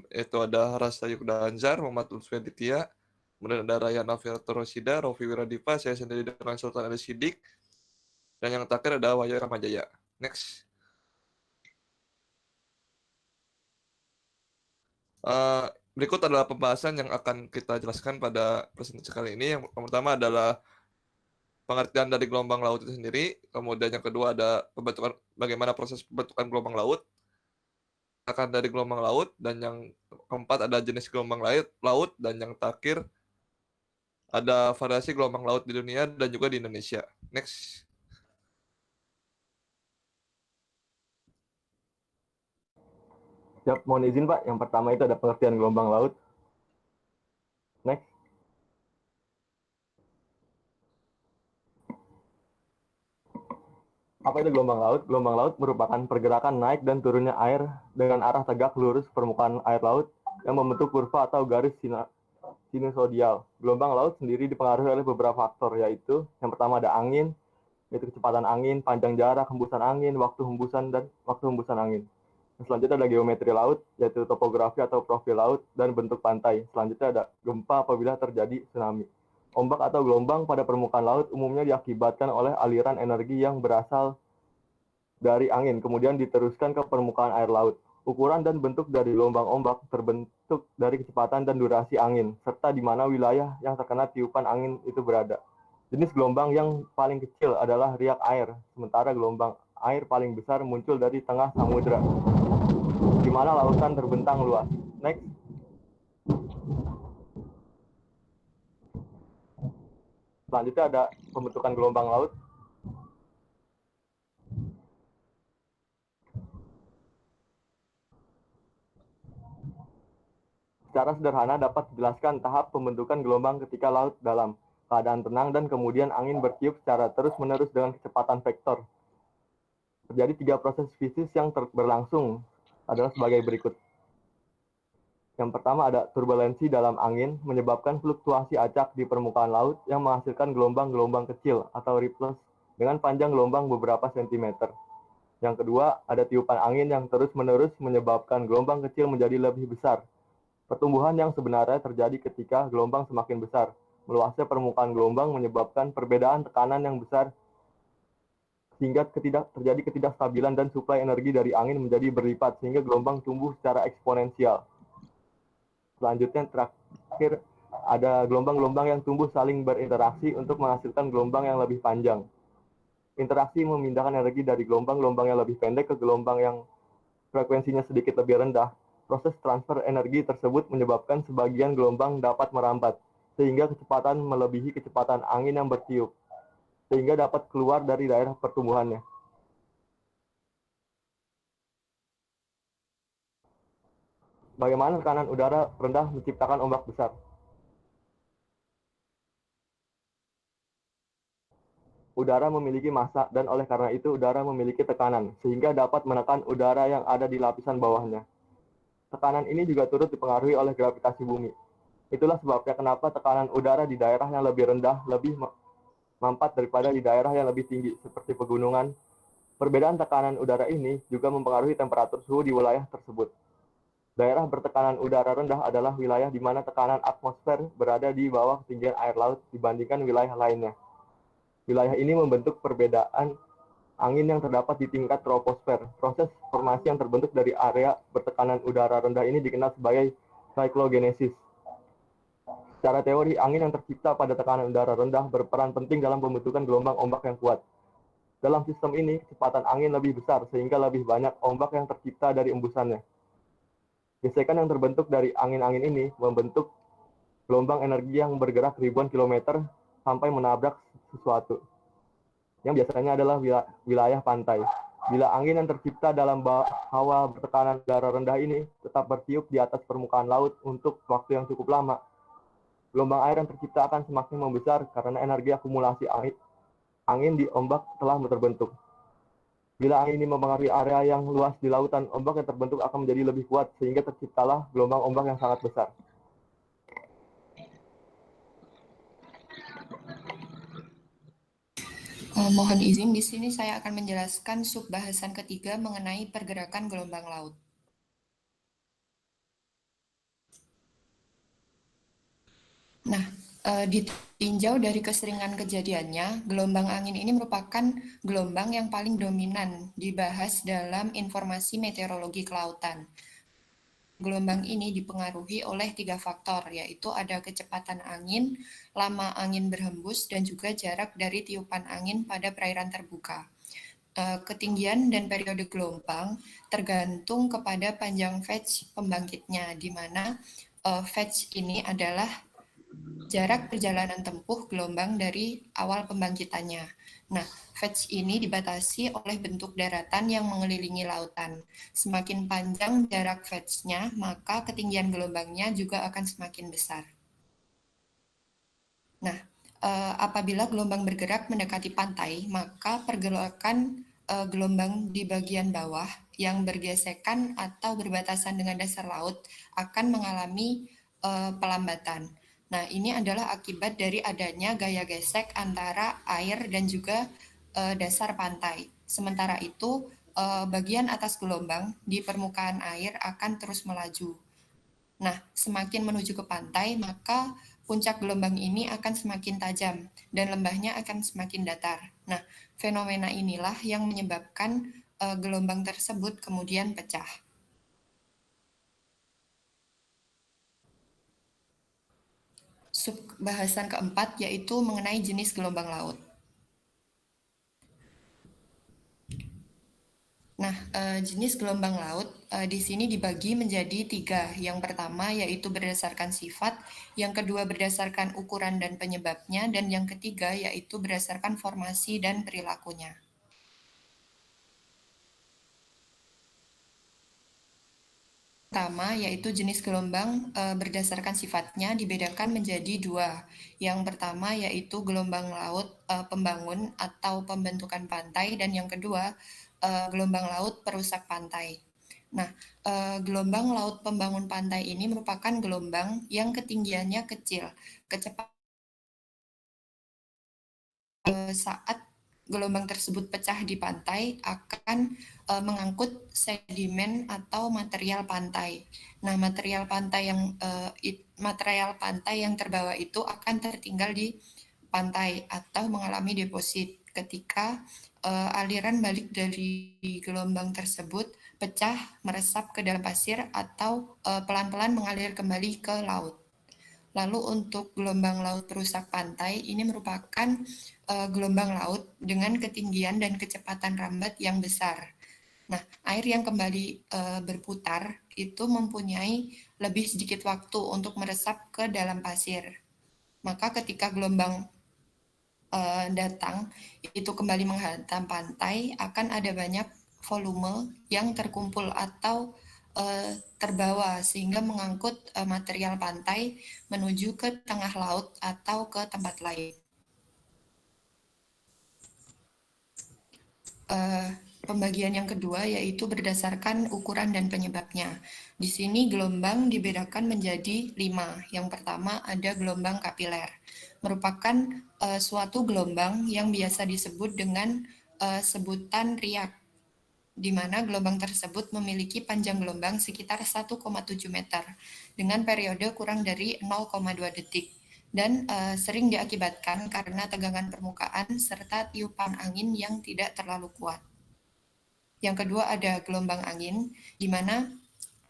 yaitu ada Rasta Yukda Anzar, Muhammad Lutfi Aditya, kemudian ada Ryan Alfiato Rosida, Rofi Wiradipa, saya sendiri dengan Sultan Ali Sidik, dan yang terakhir ada Wahyu Ramajaya. Next. Berikut adalah pembahasan yang akan kita jelaskan pada presentasi kali ini. Yang pertama adalah pengertian dari gelombang laut itu sendiri, kemudian yang kedua ada pembentukan, bagaimana proses pembentukan gelombang laut, akan dari gelombang laut, dan yang keempat ada jenis gelombang laut, dan yang terakhir ada variasi gelombang laut di dunia dan juga di Indonesia. Next. Siap, mohon izin Pak. Yang pertama itu ada pengertian gelombang laut. Next. Apa itu gelombang laut? Gelombang laut merupakan pergerakan naik dan turunnya air dengan arah tegak lurus permukaan air laut yang membentuk kurva atau garis sinusoidal. Gelombang laut sendiri dipengaruhi oleh beberapa faktor, yaitu yang pertama ada angin, yaitu kecepatan angin, panjang jarak, hembusan angin, waktu hembusan angin. Selanjutnya ada geometri laut, yaitu topografi atau profil laut dan bentuk pantai. Selanjutnya ada gempa apabila terjadi tsunami. Ombak atau gelombang pada permukaan laut umumnya diakibatkan oleh aliran energi yang berasal dari angin, kemudian diteruskan ke permukaan air laut. Ukuran dan bentuk dari gelombang ombak terbentuk dari kecepatan dan durasi angin, serta di mana wilayah yang terkena tiupan angin itu berada. Jenis gelombang yang paling kecil adalah riak air, sementara gelombang air paling besar muncul dari tengah samudra, di mana lautan terbentang luas. Next. Selanjutnya ada pembentukan gelombang laut. Secara sederhana dapat dijelaskan tahap pembentukan gelombang ketika laut dalam keadaan tenang dan kemudian angin bertiup secara terus-menerus dengan kecepatan vektor. Terjadi 3 proses fisik yang berlangsung adalah sebagai berikut. Yang pertama ada turbulensi dalam angin menyebabkan fluktuasi acak di permukaan laut yang menghasilkan gelombang-gelombang kecil atau ripples dengan panjang gelombang beberapa sentimeter. Yang kedua ada tiupan angin yang terus-menerus menyebabkan gelombang kecil menjadi lebih besar. Pertumbuhan yang sebenarnya terjadi ketika gelombang semakin besar. Meluasnya permukaan gelombang menyebabkan perbedaan tekanan yang besar sehingga terjadi ketidakstabilan dan suplai energi dari angin menjadi berlipat sehingga gelombang tumbuh secara eksponensial. Selanjutnya terakhir ada gelombang-gelombang yang tumbuh saling berinteraksi untuk menghasilkan gelombang yang lebih panjang. Interaksi memindahkan energi dari gelombang-gelombang yang lebih pendek ke gelombang yang frekuensinya sedikit lebih rendah. Proses transfer energi tersebut menyebabkan sebagian gelombang dapat merambat, sehingga kecepatan melebihi kecepatan angin yang bertiup, sehingga dapat keluar dari daerah pertumbuhannya. Bagaimana tekanan udara rendah menciptakan ombak besar? Udara memiliki massa dan oleh karena itu udara memiliki tekanan, sehingga dapat menekan udara yang ada di lapisan bawahnya. Tekanan ini juga turut dipengaruhi oleh gravitasi bumi. Itulah sebabnya kenapa tekanan udara di daerah yang lebih rendah lebih mampat daripada di daerah yang lebih tinggi, seperti pegunungan. Perbedaan tekanan udara ini juga mempengaruhi temperatur suhu di wilayah tersebut. Daerah bertekanan udara rendah adalah wilayah di mana tekanan atmosfer berada di bawah ketinggian air laut dibandingkan wilayah lainnya. Wilayah ini membentuk perbedaan angin yang terdapat di tingkat troposfer. Proses formasi yang terbentuk dari area bertekanan udara rendah ini dikenal sebagai cyclogenesis. Secara teori, angin yang tercipta pada tekanan udara rendah berperan penting dalam pembentukan gelombang ombak yang kuat. Dalam sistem ini, kecepatan angin lebih besar sehingga lebih banyak ombak yang tercipta dari embusannya. Gesekan yang terbentuk dari angin-angin ini membentuk gelombang energi yang bergerak ribuan kilometer sampai menabrak sesuatu, yang biasanya adalah wilayah pantai. Bila angin yang tercipta dalam hawa bertekanan udara rendah ini tetap bertiup di atas permukaan laut untuk waktu yang cukup lama, gelombang air yang tercipta akan semakin membesar karena energi akumulasi angin di ombak telah terbentuk. Bila angin ini mempengaruhi area yang luas di lautan, ombak yang terbentuk akan menjadi lebih kuat sehingga terciptalah gelombang ombak yang sangat besar. Mohon izin, di sini saya akan menjelaskan subbahasan ketiga mengenai pergerakan gelombang laut. Nah, ditinjau dari keseringan kejadiannya, gelombang angin ini merupakan gelombang yang paling dominan dibahas dalam informasi meteorologi kelautan. Gelombang ini dipengaruhi oleh 3 faktor, yaitu ada kecepatan angin, lama angin berhembus, dan juga jarak dari tiupan angin pada perairan terbuka. Ketinggian dan periode gelombang tergantung kepada panjang fetch pembangkitnya, di mana fetch ini adalah jarak perjalanan tempuh gelombang dari awal pembangkitannya. Nah, fetch ini dibatasi oleh bentuk daratan yang mengelilingi lautan. Semakin panjang jarak fetch-nya, maka ketinggian gelombangnya juga akan semakin besar. Nah, apabila gelombang bergerak mendekati pantai, maka pergerakan gelombang di bagian bawah yang bergesekan atau berbatasan dengan dasar laut akan mengalami pelambatan. Nah, ini adalah akibat dari adanya gaya gesek antara air dan juga dasar pantai. Sementara itu, bagian atas gelombang di permukaan air akan terus melaju. Nah, semakin menuju ke pantai, maka puncak gelombang ini akan semakin tajam dan lembahnya akan semakin datar. Nah, fenomena inilah yang menyebabkan gelombang tersebut kemudian pecah. Subbahasan keempat yaitu mengenai jenis gelombang laut. Nah, jenis gelombang laut di sini dibagi menjadi 3. Yang pertama yaitu berdasarkan sifat, yang kedua berdasarkan ukuran dan penyebabnya, dan yang ketiga yaitu berdasarkan formasi dan perilakunya. Pertama yaitu jenis gelombang berdasarkan sifatnya dibedakan menjadi 2. Yang pertama yaitu gelombang laut pembangun atau pembentukan pantai, dan yang kedua gelombang laut perusak pantai. Nah, gelombang laut pembangun pantai ini merupakan gelombang yang ketinggiannya kecil, kecepatan saat gelombang tersebut pecah di pantai akan mengangkut sedimen atau material pantai. Nah, material pantai yang terbawa itu akan tertinggal di pantai atau mengalami deposit ketika aliran balik dari gelombang tersebut pecah, meresap ke dalam pasir atau pelan-pelan mengalir kembali ke laut. Lalu untuk gelombang laut perusak pantai, ini merupakan gelombang laut dengan ketinggian dan kecepatan rambat yang besar. Nah, air yang kembali berputar itu mempunyai lebih sedikit waktu untuk meresap ke dalam pasir. Maka ketika gelombang datang, itu kembali menghantam pantai, akan ada banyak volume yang terkumpul atau terbawa sehingga mengangkut material pantai menuju ke tengah laut atau ke tempat lain. Pembagian yang kedua yaitu berdasarkan ukuran dan penyebabnya. Di sini gelombang dibedakan menjadi 5. Yang pertama ada gelombang kapiler, merupakan suatu gelombang yang biasa disebut dengan sebutan riak. di mana gelombang tersebut memiliki panjang gelombang sekitar 1,7 meter dengan periode kurang dari 0,2 detik dan sering diakibatkan karena tegangan permukaan serta tiupan angin yang tidak terlalu kuat. Yang kedua ada gelombang angin, di mana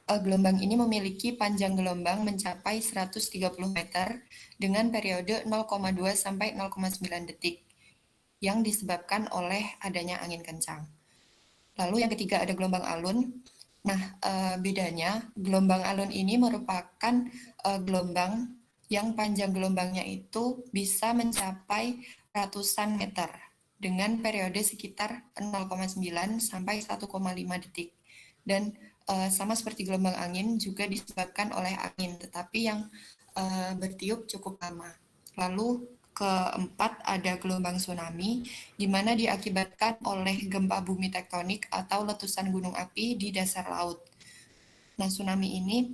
gelombang ini memiliki panjang gelombang mencapai 130 meter dengan periode 0,2 sampai 0,9 detik yang disebabkan oleh adanya angin kencang. Lalu yang ketiga ada gelombang alun. Nah, bedanya gelombang alun ini merupakan gelombang yang panjang gelombangnya itu bisa mencapai ratusan meter dengan periode sekitar 0,9 sampai 1,5 detik. Dan sama seperti gelombang angin juga disebabkan oleh angin, tetapi yang bertiup cukup lama. Lalu keempat ada gelombang tsunami, di mana diakibatkan oleh gempa bumi tektonik atau letusan gunung api di dasar laut. Nah, tsunami ini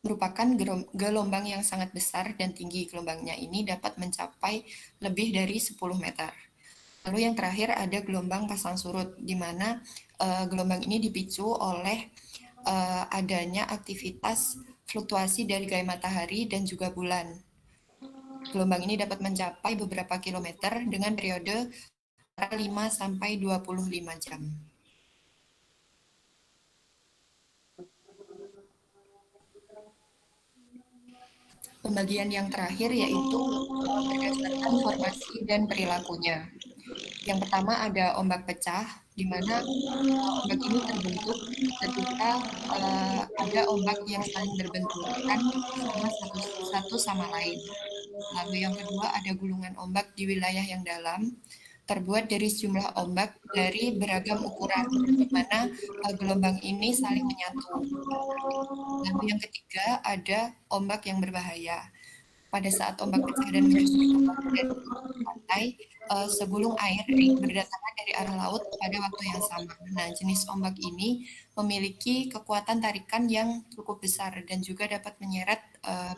merupakan gelombang yang sangat besar dan tinggi gelombangnya ini dapat mencapai lebih dari 10 meter. Lalu yang terakhir ada gelombang pasang surut, di mana gelombang ini dipicu oleh adanya aktivitas fluktuasi dari gaya matahari dan juga bulan. Gelombang ini dapat mencapai beberapa kilometer dengan periode 5 sampai 25 jam. Pembagian yang terakhir yaitu berdasarkan formasi dan perilakunya. Yang pertama ada ombak pecah, di mana ombak ini terbentuk ketika ada ombak yang saling berbenturan satu sama lain. Lalu yang kedua ada gulungan ombak di wilayah yang dalam, terbuat dari sejumlah ombak dari beragam ukuran, di mana gelombang ini saling menyatu. Lalu yang ketiga ada ombak yang berbahaya. Pada saat ombak pecah dan menyusuri pantai, segulung air berdatangan dari arah laut pada waktu yang sama. Nah, jenis ombak ini memiliki kekuatan tarikan yang cukup besar dan juga dapat menyeret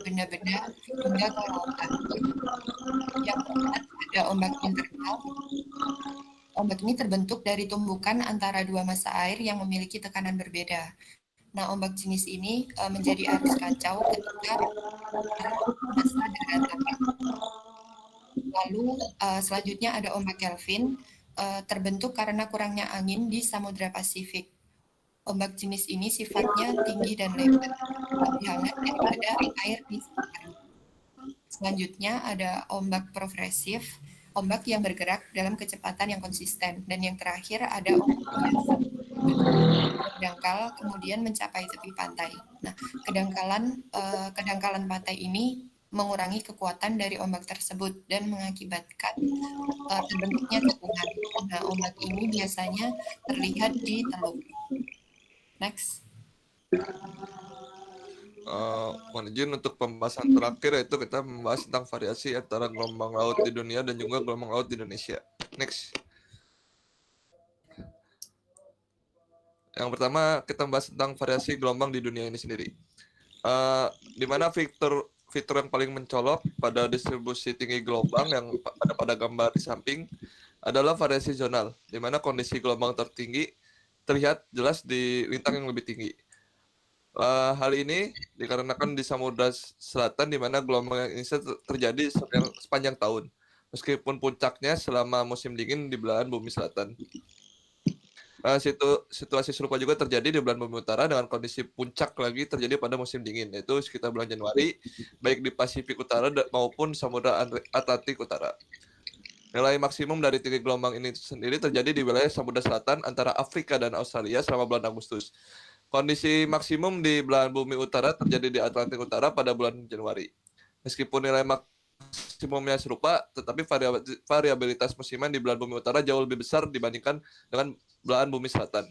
benda-benda hingga ke lautan. Yang keempat ada ombak internal. Ombak ini terbentuk dari tumbukan antara dua massa air yang memiliki tekanan berbeda. Nah, ombak jenis ini menjadi arus kacau ketika massa daratan. Lalu selanjutnya ada ombak Kelvin, terbentuk karena kurangnya angin di Samudra Pasifik. Ombak jenis ini sifatnya tinggi dan lebar, lebih hangat daripada air di sekitar. Selanjutnya ada ombak progresif, ombak yang bergerak dalam kecepatan yang konsisten. Dan yang terakhir ada ombak biasa, kedangkal kemudian mencapai tepi pantai. Nah, kedangkalan pantai ini mengurangi kekuatan dari ombak tersebut dan mengakibatkan terbentuknya cekungan. Nah, ombak ini biasanya terlihat di teluk. Next. Mohon izin untuk pembahasan terakhir, yaitu kita membahas tentang variasi antara gelombang laut di dunia dan juga gelombang laut di Indonesia. Next. Yang pertama, kita membahas tentang variasi gelombang di dunia ini sendiri. Di mana fitur yang paling mencolok pada distribusi tinggi gelombang yang pada gambar di samping adalah variasi zonal, di mana kondisi gelombang tertinggi terlihat jelas di lintang yang lebih tinggi. Hal ini dikarenakan di Samudra Selatan, di mana gelombang ini terjadi sepanjang tahun, meskipun puncaknya selama musim dingin di belahan bumi selatan. Situasi serupa juga terjadi di belahan bumi utara dengan kondisi puncak lagi terjadi pada musim dingin, yaitu sekitar bulan Januari, baik di Pasifik Utara maupun Samudra Atlantik Utara. Nilai maksimum dari tinggi gelombang ini sendiri terjadi di wilayah Samudra Selatan antara Afrika dan Australia selama bulan Agustus. Kondisi maksimum di belahan bumi utara terjadi di Atlantik Utara pada bulan Januari. Meskipun nilai maksimumnya serupa, tetapi variabilitas musiman di belahan bumi utara jauh lebih besar dibandingkan dengan belahan bumi selatan.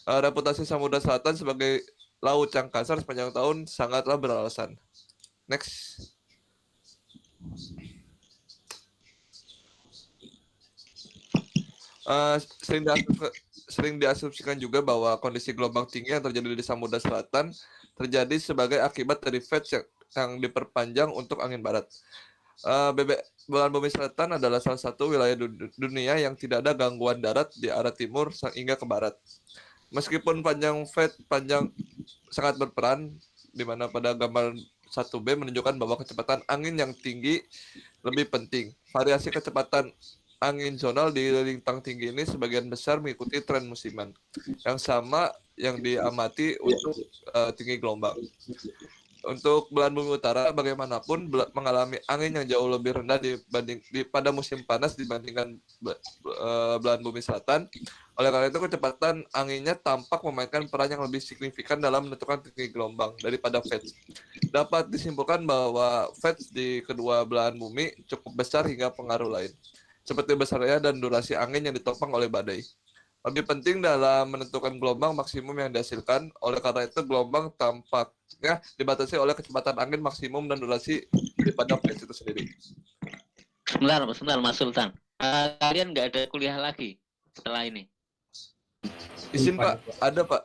Reputasi Samudra Selatan sebagai laut yang kasar sepanjang tahun sangatlah beralasan. Next. Sering diasumsikan juga bahwa kondisi gelombang tinggi yang terjadi di Samudra Selatan terjadi sebagai akibat dari fetch yang diperpanjang untuk angin barat. Bulan Bumi Selatan adalah salah satu wilayah dunia yang tidak ada gangguan darat di arah timur hingga ke barat. Meskipun panjang sangat berperan, di mana pada gambar 1B menunjukkan bahwa kecepatan angin yang tinggi lebih penting. Variasi kecepatan angin zonal di lintang tinggi ini sebagian besar mengikuti tren musiman yang sama yang diamati untuk tinggi gelombang. Untuk belahan bumi utara bagaimanapun mengalami angin yang jauh lebih rendah pada musim panas dibandingkan belahan bumi selatan. Oleh karena itu kecepatan anginnya tampak memainkan peran yang lebih signifikan dalam menentukan tinggi gelombang daripada Feds. Dapat disimpulkan bahwa Feds di kedua belahan bumi cukup besar hingga pengaruh lain, seperti besarnya dan durasi angin yang ditopang oleh badai. Lebih penting dalam menentukan gelombang maksimum yang dihasilkan. Oleh karena itu gelombang tampaknya dibatasi oleh kecepatan angin maksimum dan durasi daripada Feds itu sendiri. Sebentar Mas Sultan. Kalian nggak ada kuliah lagi setelah ini? Izin Pak, ada Pak.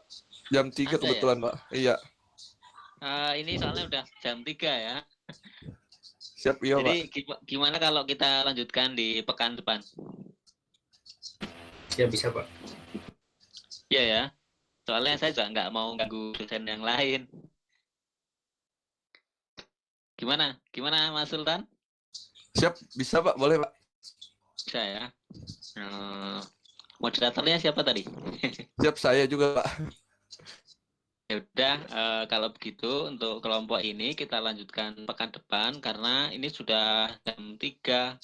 Jam 3 Ada, kebetulan ya? Pak. Iya. Ini soalnya udah jam 3 ya. Siap, iya Pak. Jadi gimana kalau kita lanjutkan di pekan depan? Ya bisa Pak. Iya ya. Soalnya saya juga nggak mau ganggu dosen yang lain. Gimana? Gimana Mas Sultan? Siap, bisa Pak, boleh Pak. Bisa ya. Moderatornya siapa tadi? Siap, saya juga Pak. Ya udah, kalau begitu untuk kelompok ini kita lanjutkan pekan depan karena ini sudah jam 3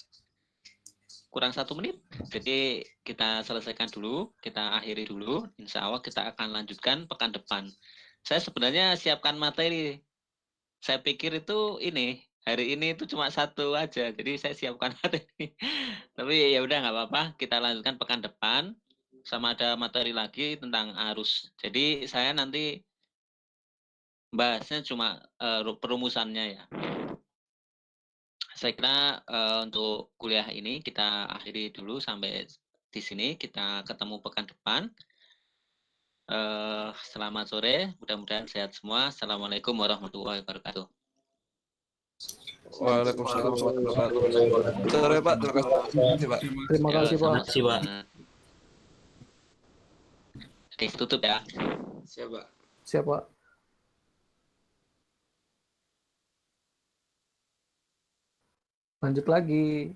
kurang 1 menit. Jadi kita selesaikan dulu, kita akhiri dulu. Insya Allah kita akan lanjutkan pekan depan. Saya sebenarnya siapkan materi. Saya pikir itu hari ini itu cuma 1 aja. Jadi saya siapkan materi. Tapi ya udah nggak apa-apa. Kita lanjutkan pekan depan. Sama ada materi lagi tentang arus. Jadi saya nanti bahasnya cuma perumusannya ya. Saya kira untuk kuliah ini kita akhiri dulu sampai di sini. Kita ketemu pekan depan. Selamat sore, mudah-mudahan sehat semua. Assalamualaikum warahmatullahi wabarakatuh. Waalaikumsalam warahmatullahi wabarakatuh. Sore Pak, terima kasih Pak. Terima kasih Pak. Terima kasih Pak. Oke, tutup ya. Siap Pak. Siap Pak. Lanjut lagi.